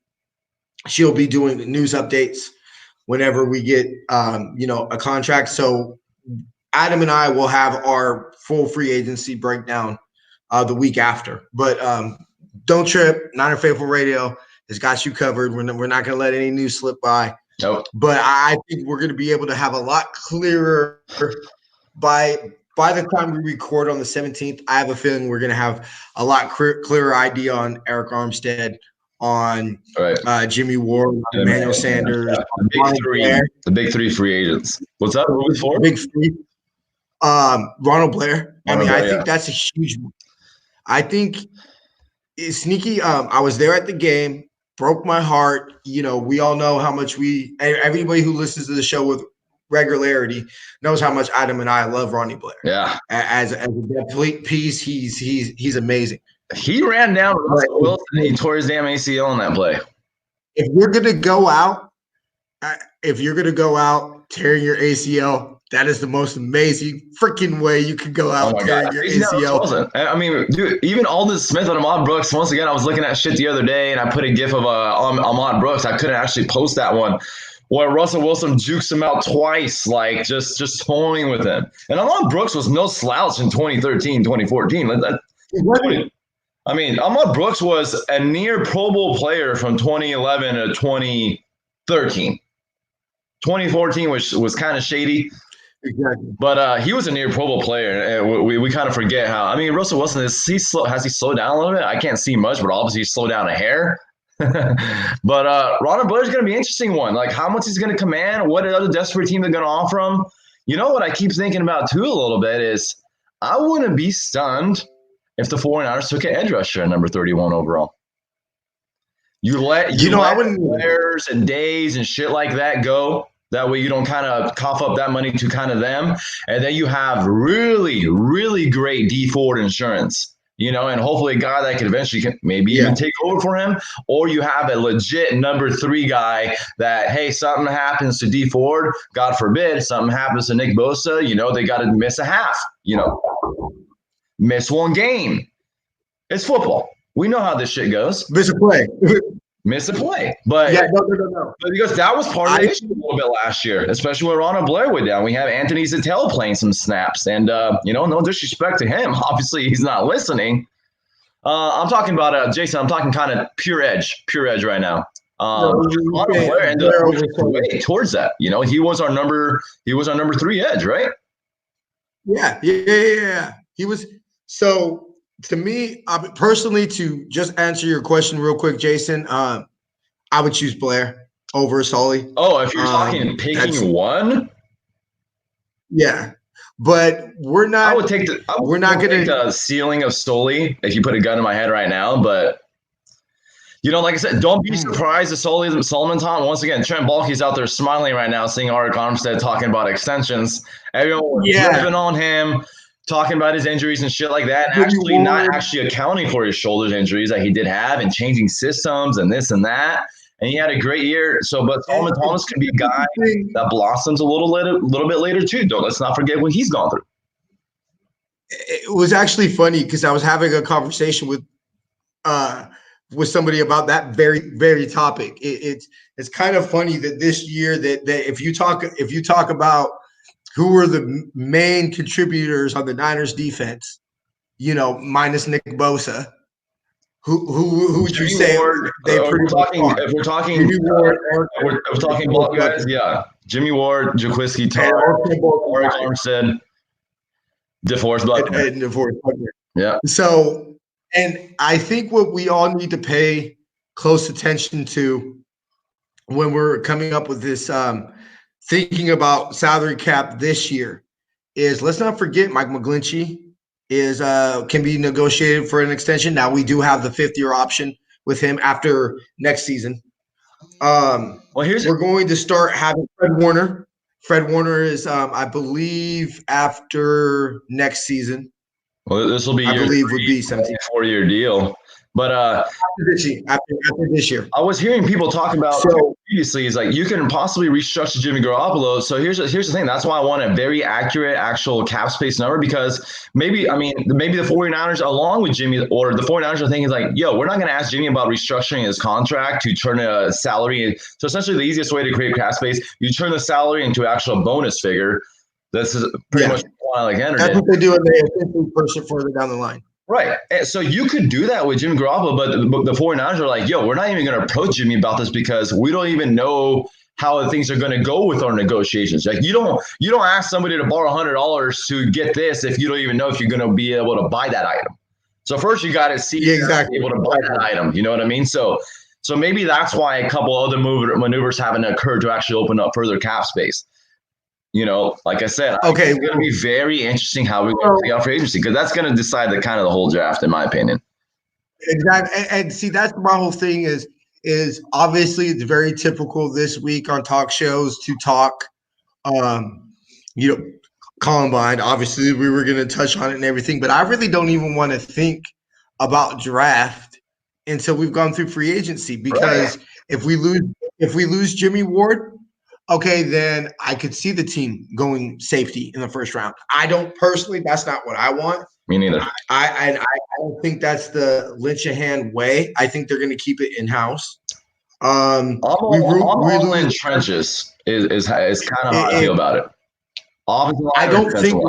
She'll be doing the news updates whenever we get, a contract. So Adam and I will have our full free agency breakdown the week after. But don't trip. Niner Faithful Radio has got you covered. We're not going to let any news slip by. Nope. But I think we're going to be able to have a lot clearer by the time we record on the 17th. I have a feeling we're going to have a lot clearer idea on Eric Armstead, on Jimmy Ward, on Emmanuel Sanders, the big three free agents. What's up? Who's for? Big three. Ronald Blair. I think that's a huge one. I think it's sneaky. I was there at the game. Broke my heart. We all know how much everybody who listens to the show with regularity knows how much Adam and I love Ronnie Blair. Yeah. As a complete piece, he's amazing. He ran down Russell Wilson and he tore his damn ACL on that play. If you're gonna go out tearing your ACL, that is the most amazing freaking way you could go out tearing your ACL. I mean, dude, even Aldon Smith and Ahmad Brooks, once again, I was looking at shit the other day and I put a gif of Ahmad Brooks. I couldn't actually post that one where Russell Wilson jukes him out twice, like just toying with him. And Ahmad Brooks was no slouch in 2013, 2014. I mean, Ahmad Brooks was a near Pro Bowl player from 2011 to 2013. 2014 was kind of shady. Exactly. But he was a near Pro Bowl player, and we kind of forget how. I mean, Russell Wilson, has he slowed down a little bit? I can't see much, but obviously he's slowed down a hair. But Ronald Blair's going to be an interesting one. Like, how much he's going to command, what other desperate team they're going to offer him. You know what I keep thinking about, too, a little bit is I wouldn't be stunned if the 49ers took an edge rusher at number 31 overall. I wouldn't players and days and shit like that go. That way you don't kind of cough up that money to kind of them. And then you have really, really great D Ford insurance, and hopefully a guy that could eventually even take over for him. Or you have a legit number 3 guy that, hey, something happens to D Ford, God forbid, something happens to Nick Bosa, they got to miss a half, miss one game. It's football. We know how this shit goes. Miss a play. missed a play. But Yeah, no. but because that was part of the issue a little bit last year, especially when Ronald Blair went down. We have Anthony Zattel playing some snaps, and no disrespect to him. Obviously, he's not listening. I'm talking about Jason. I'm talking kind of pure edge right now. Ronald Blair ended up moving way towards that. He was our number 3 edge, right? Yeah. He was. So to me, personally, to just answer your question real quick, Jason, I would choose Blair over Sully. Oh, if you're talking picking one, yeah, but we're not. I would take the. We're not going to the ceiling of Sully if you put a gun in my head right now, but. Like I said, don't be surprised if Solomon Thomas, once again, Trent Baalke's out there smiling right now, seeing Arik Armstead talking about extensions. Everyone was ripping on him, talking about his injuries and shit like that, and actually not actually accounting for his shoulder injuries that he did have and changing systems and this and that. And he had a great year. But Solomon Thomas can be a guy that blossoms a little bit later too. Let's not forget what he's gone through. It was actually funny because I was having a conversation with somebody about that very topic. It's kind of funny that this year that if you talk about who were the main contributors on the Niners defense, minus Nick Bosa, who would you say they pretty much are? If we're talking Jimmy Ward, we're talking ball guys, yeah. Jimmy Ward, Jaquiski Tartt, Arik Armstead, DeForest Buckner. And DeForest Buckner. Yeah. So and I think what we all need to pay close attention to when we're coming up with this, thinking about salary cap this year, is let's not forget Mike McGlinchey can be negotiated for an extension. Now we do have the 5th-year option with him after next season. We're going to start having Fred Warner. Fred Warner is, I believe, after next season. Well, this will be, I believe, would be 4-year deal. But after this year, I was hearing people talk about previously is like you can possibly restructure Jimmy Garoppolo. So here's the thing. That's why I want a very accurate actual cap space number, because maybe the 49ers along with Jimmy, or the 49ers are thinking like, yo, we're not going to ask Jimmy about restructuring his contract to turn a salary. So essentially the easiest way to create cap space, you turn the salary into actual bonus figure. This is pretty much like Henry. That's what they do, and they essentially push it further down the line. Right. So you could do that with Jimmy Garoppolo, but the 49ers are like, yo, we're not even going to approach Jimmy about this because we don't even know how things are going to go with our negotiations. Like you don't ask somebody to borrow $100 to get this if you don't even know if you're going to be able to buy that item. So first you got to see if you're able to buy that item. You know what I mean? So maybe that's why a couple other maneuvers haven't occurred to actually open up further cap space. Like I said, it's going to be very interesting how we're going to play out for agency, because that's going to decide the whole draft, in my opinion. Exactly. And see, that's my whole thing is obviously it's very typical this week on talk shows to talk, Combine. Obviously, we were going to touch on it and everything, but I really don't even want to think about draft until we've gone through free agency, because if we lose Jimmy Ward, okay, then I could see the team going safety in the first round. I don't personally. That's not what I want. Me neither. I don't think that's the Lynchahan way. I think they're going to keep it in house. All in trenches is kind of how I feel about it. I don't think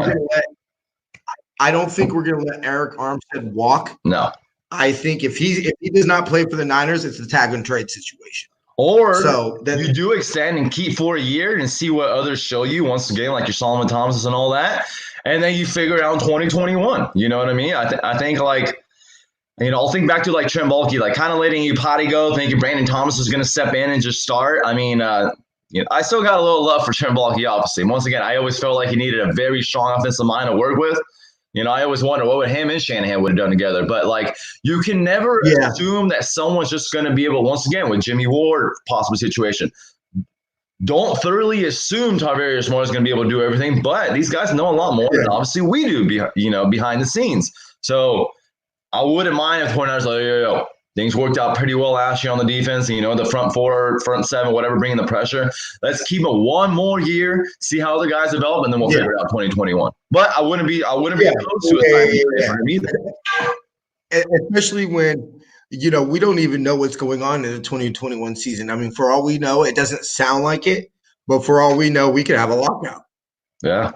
we're going to let Arik Armstead walk. No. I think if he does not play for the Niners, it's a tag and trade situation. Or you do extend and keep for a year and see what others show you once again, like your Solomon Thomas and all that, and then you figure out in 2021. You know what I mean? I think I'll think back to like Trent Baalke, like kind of letting you potty go, thinking Brandon Thomas is going to step in and just start. I mean, I still got a little love for Trent Baalke, obviously. Once again, I always felt like he needed a very strong offensive mind to work with. I always wonder what would him and Shanahan would have done together. But, you can never assume that someone's just going to be able, once again, with Jimmy Ward, possible situation. Don't thoroughly assume Tarvarius Moore is going to be able to do everything. But these guys know a lot more than obviously we do, behind the scenes. So I wouldn't mind if 49ers things worked out pretty well last year on the defense. The front four, front seven, whatever, bringing the pressure. Let's keep it one more year, see how the guys develop, and then we'll figure it out 2021. But I wouldn't be opposed to it either. Especially when, we don't even know what's going on in the 2021 season. I mean, for all we know, it doesn't sound like it, but for all we know, we could have a lockout. Yeah.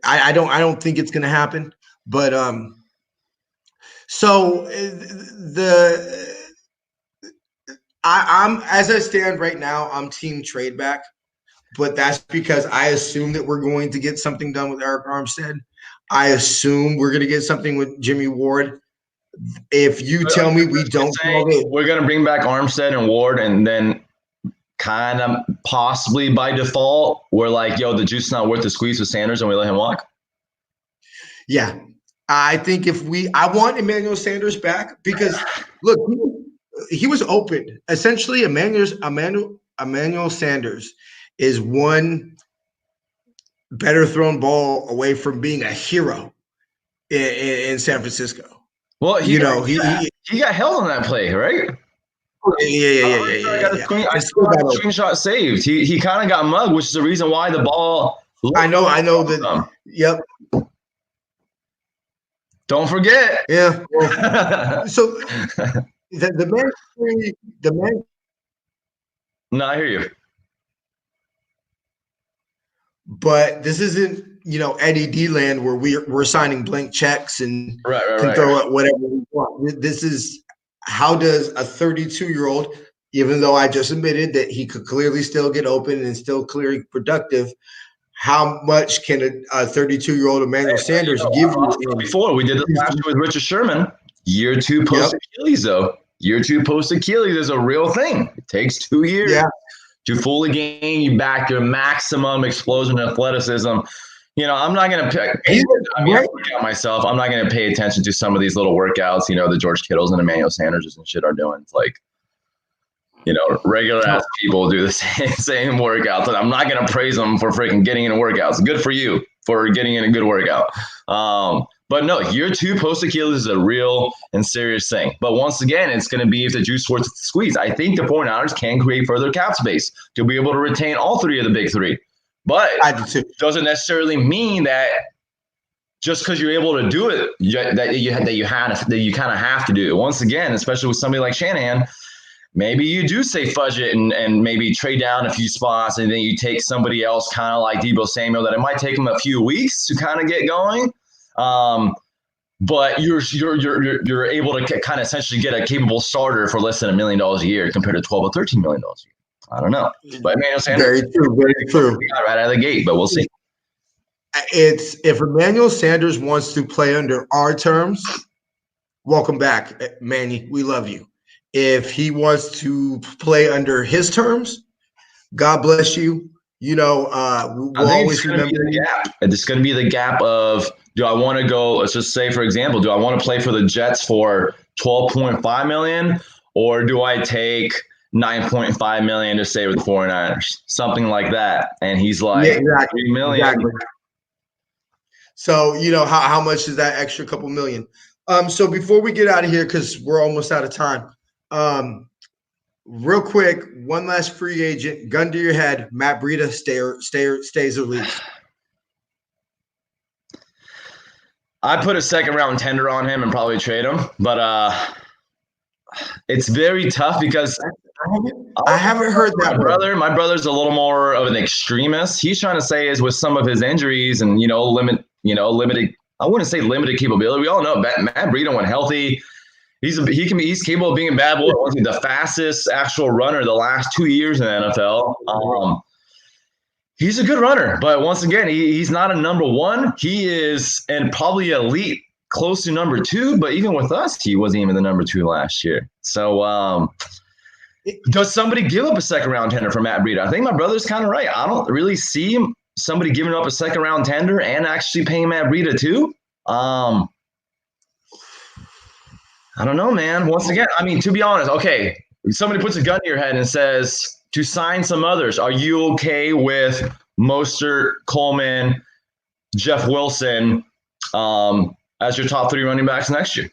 I don't think it's going to happen, but so I'm as I stand right now, I'm team trade back, but that's because I assume that we're going to get something done with Eric Armstead. I assume we're going to get something with Jimmy Ward. If you tell me we don't, we're going to bring back Armstead and Ward, and then kind of possibly by default, we're like, yo, the juice is not worth the squeeze with Sanders, and we let him walk. Yeah, I think I want Emmanuel Sanders back because look, he was open. Essentially, Emmanuel Sanders is one better thrown ball away from being a hero in San Francisco. Well, he got held on that play, right? Yeah. I got a screenshot saved. He kind of got mugged, which is the reason why the ball. I know that. Yep. Don't forget. Yeah. Well, so the man. No, I hear you. But this isn't, Eddie D land where we're signing blank checks and can throw out whatever we want. This is how does a 32-year-old, even though I just admitted that he could clearly still get open and still clearly productive, how much can a 32-year-old Emmanuel Sanders give you? Before we did this last year with Richard Sherman, year 2 post Achilles though. Year 2 post Achilles is a real thing. It takes 2 years. Yeah. To fully gain you back your maximum explosion and athleticism. I'm not going to I work out myself. I'm not going to pay attention to some of these little workouts, the George Kittles and Emmanuel Sanders and shit are doing. It's like, regular ass people do the same workouts. And I'm not going to praise them for freaking getting in workouts. Good for you for getting in a good workout. But no, year 2 post Achilles is a real and serious thing. But once again, it's going to be if the juice worth the squeeze. I think the 49ers can create further cap space to be able to retain all 3 of the big 3. But it doesn't necessarily mean that just because you're able to do it, that you kind of have to do it. Once again, especially with somebody like Shanahan, maybe you do say fudge it and maybe trade down a few spots, and then you take somebody else kind of like Deebo Samuel that it might take him a few weeks to kind of get going. But you're able to kind of essentially get a capable starter for less than $1 million a year compared to $12 or $13 million a year. I don't know, but Emmanuel Sanders, very true. Right out of the gate, but we'll see. It's if Emmanuel Sanders wants to play under our terms, welcome back, Manny. We love you. If he wants to play under his terms, God bless you. We'll always remember the gap. It's going to be the gap of, do I want to go, let's just say, for example, do I want to play for the Jets for $12.5 million, or do I take $9.5 million to stay with the 49ers? Something like that. And he's like, exactly. $3 million. Exactly. So, how much is that extra couple million? So before we get out of here, because we're almost out of time, real quick, one last free agent, gun to your head, Matt Breida stays or leaves. I put a second round tender on him and probably trade him, but it's very tough because I haven't heard that. My brother's a little more of an extremist. He's trying to say is with some of his injuries and limited. I wouldn't say limited capability. We all know Matt Breida, when healthy, he's capable of being a bad boy. He's the fastest actual runner the last 2 years in the NFL. He's a good runner, but once again, he's not a number 1. He is and probably elite, close to number 2. But even with us, he wasn't even the number 2 last year. So, does somebody give up a second round tender for Matt Breida? I think my brother's kind of right. I don't really see somebody giving up a second round tender and actually paying Matt Breida too. I don't know, man. Once again, I mean, to be honest, okay, somebody puts a gun to your head and says to sign some others. Are you okay with Mostert, Coleman, Jeff Wilson as your top 3 running backs next year?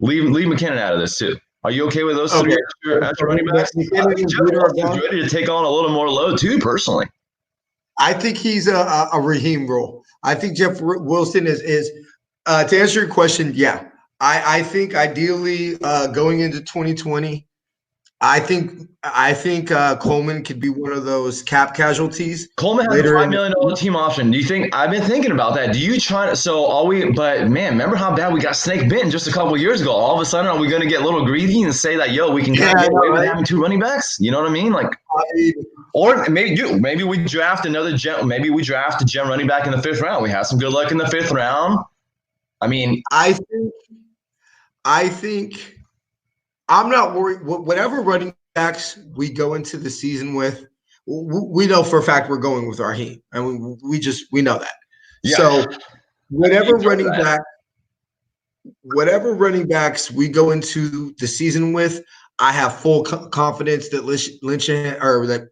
Leave McKinnon out of this too. Are you okay with those 3 extra running backs? I think Jeff Wilson's ready to take on a little more load too, personally. I think he's a Raheem role. I think Jeff Wilson is to answer your question, yeah. I think ideally going into 2020, I think Coleman could be one of those cap casualties Coleman has a later $5 in the million team option. Do you think I've been thinking about that? Do you try to, so are we, but man, remember how bad we got snake bitten just a couple of years ago? All of a sudden, are we going to get a little greedy and say that, yo, we can kind Yeah, of I get away know, with right? having two running backs? You know what I mean? Like, I, or maybe we draft another gem, maybe we draft a gem running back in the fifth round. We have some good luck in the fifth round. I mean, I think I think I'm not worried. Whatever running backs we go into the season with, we know for a fact we're going with Raheem, and we know that. yeah, So I mean, whatever you've heard running that. back, whatever running backs we go into the season with, I have full confidence that Lynch or that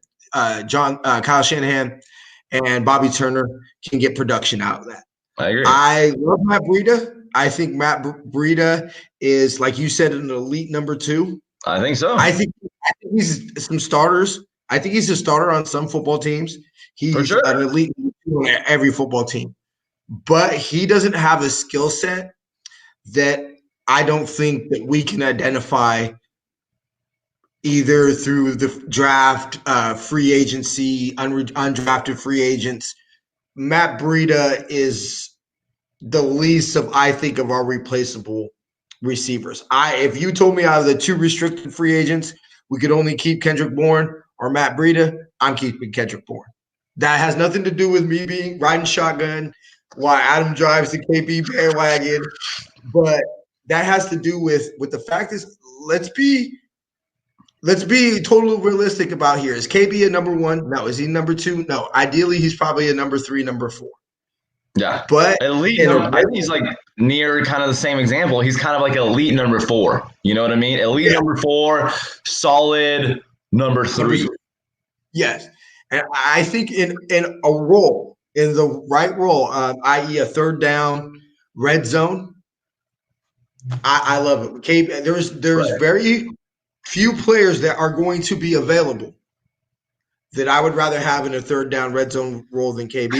Kyle Shanahan and Bobby Turner can get production out of that. I agree. I love Matt Breida. I think Matt Breida is, like you said, an elite number two. I think so. I think he's some starters. I think he's a starter on some football teams. For He's sure. an elite on every football team, but he doesn't have a skill set that I don't think that we can identify either through the draft, free agency, undrafted free agents. Matt Breida is the least of, I think, of our replaceable receivers. If you told me out of the two restricted free agents, we could only keep Kendrick Bourne or Matt Breida, I'm keeping Kendrick Bourne. That has nothing to do with me being riding shotgun, why Adam drives the KB bandwagon, but that has to do with the fact is let's be totally realistic about here. Is KB a number one? No. Is he number two? No. Ideally, he's probably a number three, number four. Yeah. But Elite in a number, I think he's like near kind of the same example. He's kind of like elite number four. You know what I mean? Elite yeah, number four, solid number three. yes, and I think in a role, in the right role, i.e., a third down, red zone, I love it. There's Right. very few players that are going to be available that I would rather have in a third down red zone role than KB.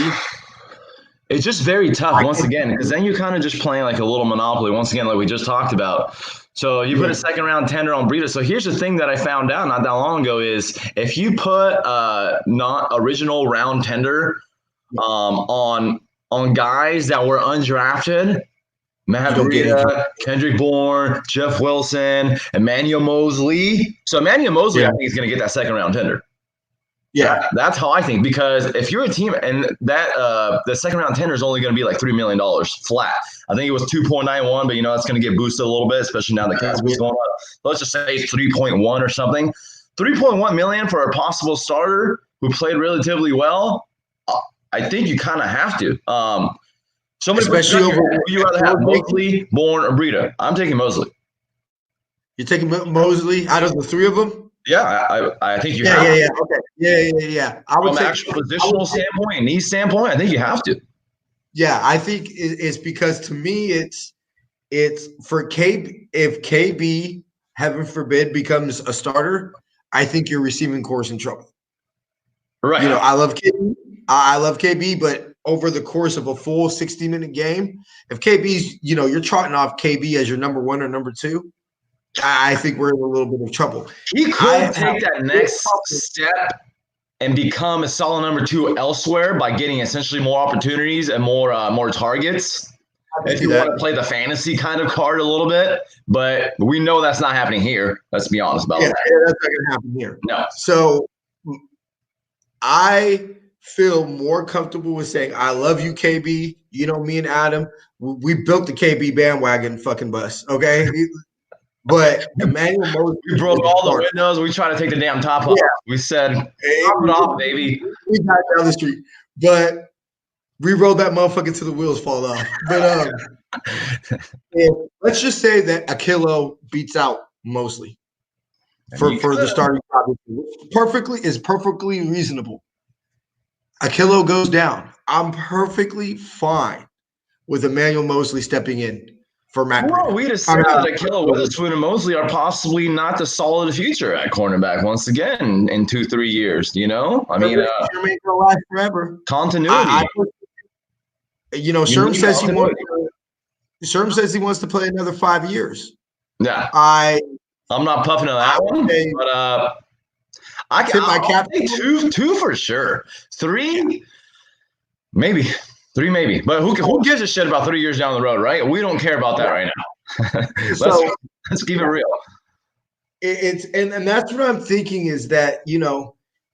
It's just very tough I once can, again, because then you're kind of just playing like a little monopoly once again, like we just talked about. So you put a yeah, second round tender on Breida. So here's the thing that I found out not that long ago is if you put not original round tender on guys that were undrafted, you Matt don't get anything. Breida, Kendrick Bourne, Jeff Wilson, Emmanuel Mosley. So Emmanuel Mosley, I Yeah, think, is going to get that second round tender. yeah, That's how I think, because if you're a team and that the second round tender is only going to be like $3 million flat. I think it was 2.91, but that's going to get boosted a little bit, especially now the cap is going up. Let's just say 3.1 or something. 3.1 million for a possible starter who played relatively well. I think you kind of have to. Somebody put especially over. who you rather have, Mosley, Bourne, or Breida? I'm taking Mosley. You're taking Mosley out of the three of them. Yeah, I think you Yeah, have yeah, to. yeah. Okay. Yeah. I would From say actual positional standpoint, need standpoint, I think you have to. yeah, I think it's because to me it's for KB. If KB, heaven forbid, becomes a starter, I think your receiving core is in trouble. Right. I love KB. I love KB, but over the course of a full 60-minute game, if KB's, you're trotting off KB as your number one or number two, I think we're in a little bit of trouble. He I could have take that next step and become a solid number two elsewhere by getting essentially more opportunities and more targets. If you want to play the fantasy kind of card a little bit, but we know that's not happening here. Let's be honest about yeah, that. that's not going to happen here. No. So I feel more comfortable with saying, I love you, KB. Me and Adam, we built the KB bandwagon fucking bus, okay? But Emmanuel Moses, we broke all the windows. We tried to take the damn top off. We said, "Top it off, baby." We got down the street, but we rolled that motherfucker till the wheels fall off. But let's just say that Akilo beats out Mosley for the starting job. Perfectly reasonable. Akilo goes down. I'm perfectly fine with Emmanuel Mosley stepping in for Matt Breida. We to say that Akilo, Witherspoon, and Mosley are possibly not the solid future at cornerback once again in 2-3 years. I mean, Sherm ain't gonna last forever. Continuity. Sherm says he wants. Sherm says he wants to play another 5 years. Yeah, I'm not puffing on that one, but I'll take two for sure. Three, maybe. Three, maybe. But who gives a shit about 3 years down the road, right? We don't care about that right now. let's keep it real. And that's what I'm thinking is that,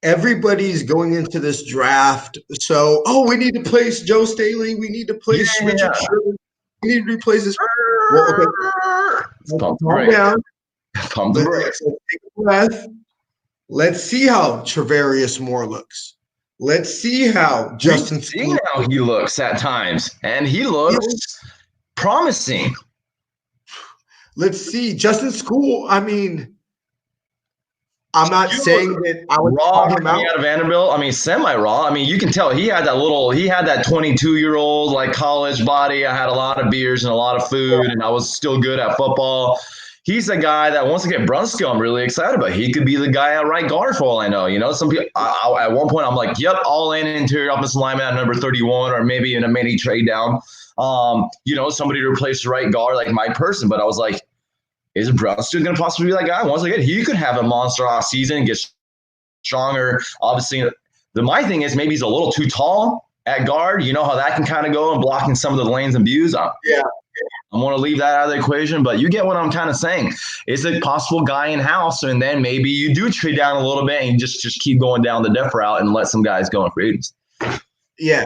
everybody's going into this draft. So, we need to place Joe Staley. We need to place Richard Sherman. We need to replace this. Well, okay. Calm down. Pump the brakes. Let's take a breath. Let's see how Travarius Moore looks. Let's see how Justin See how he looks at times, and he looks promising. Let's see Justin School. I mean, I'm not saying that I would raw him out of Vanderbilt. I mean, semi-raw. I mean, you can tell he had that 22-year-old like college body. I had a lot of beers and a lot of food, and I was still good at football. He's a guy that wants to get Brunskill. I'm really excited about. He could be the guy at right guard for all I know. Some people. At one point, I'm like, yep, all in interior offensive lineman at number 31, or maybe in a mini trade down. Somebody to replace the right guard like my person. But I was like, is Brunskill going to possibly be that guy? Once again, he could have a monster off season, get stronger. Obviously, my thing is maybe he's a little too tall at guard. You know how that can kind of go and blocking some of the lanes and views. Yeah. I want to leave that out of the equation, but you get what I'm kind of saying. Is a possible guy in house, and then maybe you do trade down a little bit and just keep going down the depth route and let some guys go in free agency. Yeah.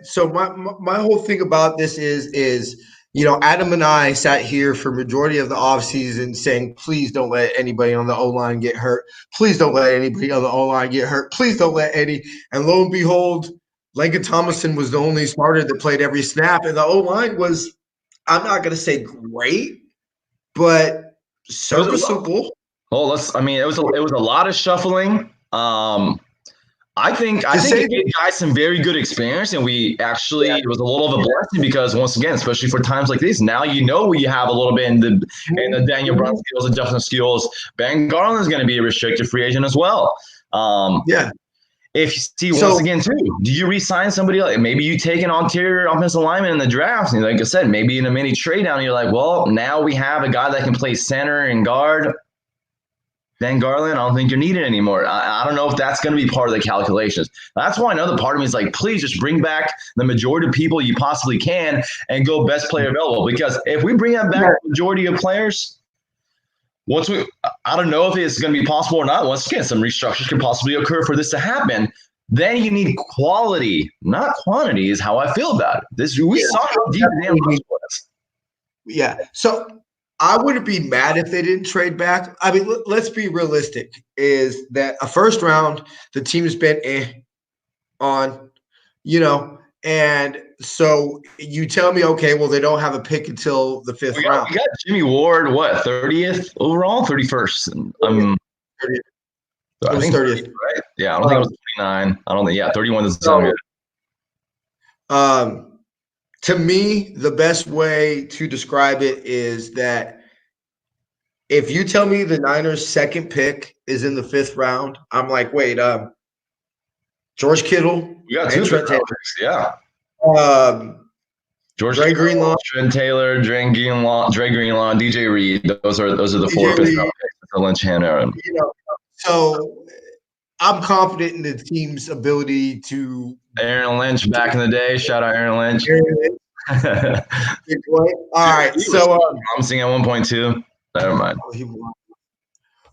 So my whole thing about this is Adam and I sat here for majority of the offseason saying, please don't let anybody on the O-line get hurt. Please don't let anybody on the O-line get hurt. Please don't let any. And lo and behold, Lincoln Thomason was the only starter that played every snap, and the O-line was, I'm not going to say great, but serviceable. It was a lot of shuffling. I think it gave guys some very good experience, and it was a little of a blessing because once again, especially for times like these, now we have a little bit in the Daniel Brunskills and Justin Skills. Ben Garland is going to be a restricted free agent as well. If you see once again too, do you re-sign somebody else? Maybe you take an interior offensive lineman in the draft, and like I said, maybe in a mini trade down, you're like, well, now we have a guy that can play center and guard. Ben Garland, I don't think you're needed anymore. I don't know if that's going to be part of the calculations. That's why another part of me is like, please just bring back the majority of people you possibly can and go best player available. Because if we bring back the majority of players, I don't know if it's going to be possible or not. Once again, some restructures could possibly occur for this to happen. Then you need quality, not quantity, is how I feel about it. We saw how deep the damn was. Yeah. So I wouldn't be mad if they didn't trade back. I mean, let's be realistic, is that a first round, the team's been on, and so you tell me, okay, well, they don't have a pick until the fifth round. We got Jimmy Ward, 30th overall, 31st? 30th. I think 30th, right? Yeah, I don't think it was 29. I don't think, 31 doesn't sound good. To me, the best way to describe it is that if you tell me the Niners' second pick is in the fifth round, I'm like, wait, George Kittle, we got two Trent Taylor, yeah. George Dre Greenlaw, Trent Taylor, Dre Greenlaw, DJ Reed. Those are the four picks for Lynch Hanna. So I'm confident in the team's ability to. Aaron Lynch back in the day. Shout out Aaron Lynch. All right. So promising at 1.2. Never mind.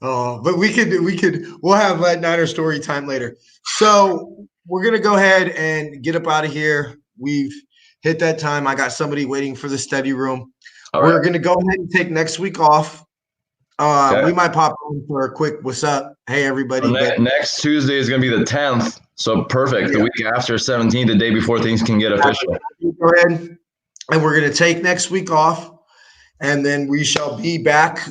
But we'll have that Niner story time later. So we're going to go ahead and get up out of here. We've hit that time. I got somebody waiting for the study room. We're going to go ahead and take next week off. We might pop on for a quick what's up. Hey, everybody. Next Tuesday is going to be the 10th. So perfect. The week after 17th, the day before things can get official. Go ahead. And we're going to take next week off. And then we shall be back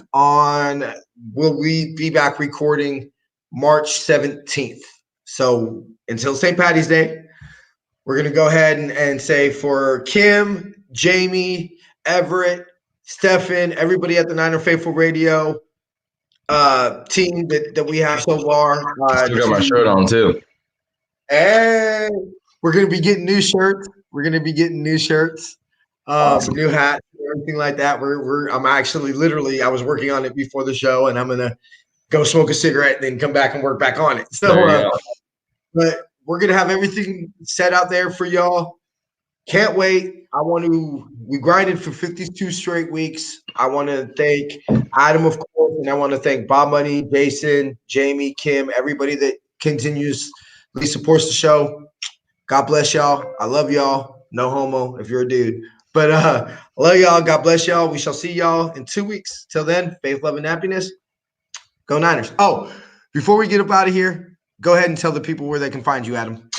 recording March 17th. So until St. Patty's Day, we're going to go ahead and say for Kim, Jamie, Everett, Stefan, everybody at the Niner Faithful Radio team that we have so far. Still got my shirt on too. And we're going to be getting new shirts. Awesome. New hats, or anything like that. I'm actually literally, I was working on it before the show, and I'm gonna go smoke a cigarette and then come back and work back on it. So, but we're gonna have everything set out there for y'all. Can't wait. We grinded for 52 straight weeks. I want to thank Adam, of course, and I want to thank Bob Money, Jason, Jamie, Kim, everybody that continuously supports the show. God bless y'all. I love y'all. No homo if you're a dude. But I love y'all. God bless y'all. We shall see y'all in 2 weeks. Till then, faith, love, and happiness. Go Niners. Oh, before we get up out of here, go ahead and tell the people where they can find you, Adam.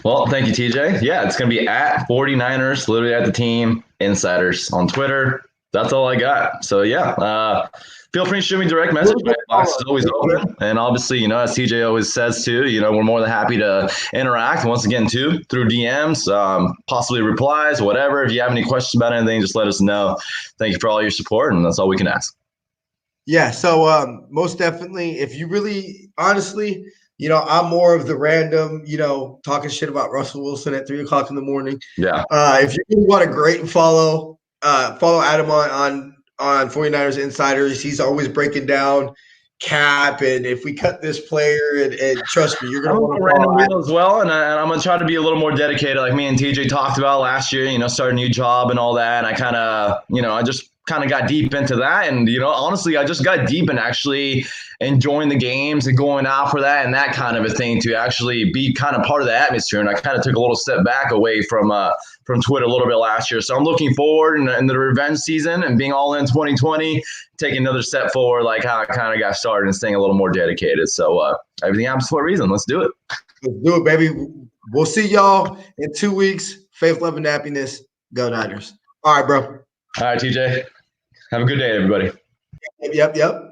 Well, thank you, TJ. Yeah, it's going to be at 49ers, literally at the team, Insiders on Twitter. That's all I got. So, yeah, feel free to shoot me direct message. My box is always open. And obviously, as TJ always says, too, we're more than happy to interact. Once again, too, through DMs, possibly replies, whatever. If you have any questions about anything, just let us know. Thank you for all your support, and that's all we can ask. Yeah, so most definitely, if you really, honestly, I'm more of the random, talking shit about Russell Wilson at 3:00 in the morning. Yeah. If you really want a great follow Adam on 49ers Insiders. He's always breaking down cap, and if we cut this player, and trust me, you're gonna want to random wheel as well, and I'm gonna try to be a little more dedicated, like me and TJ talked about last year. Start a new job and all that. And I kind of, I just kind of got deep into that, and honestly, I just got deep in actually enjoying the games and going out for that and that kind of a thing to actually be kind of part of the atmosphere. And I kind of took a little step back away from Twitter a little bit last year. So I'm looking forward in the revenge season and being all in 2020, taking another step forward, like how I kind of got started and staying a little more dedicated. So everything happens for a reason. Let's do it. Let's do it, baby. We'll see y'all in 2 weeks. Faith, love, and happiness. Go Niners. All right, bro. All right, TJ. Have a good day, everybody. Yep.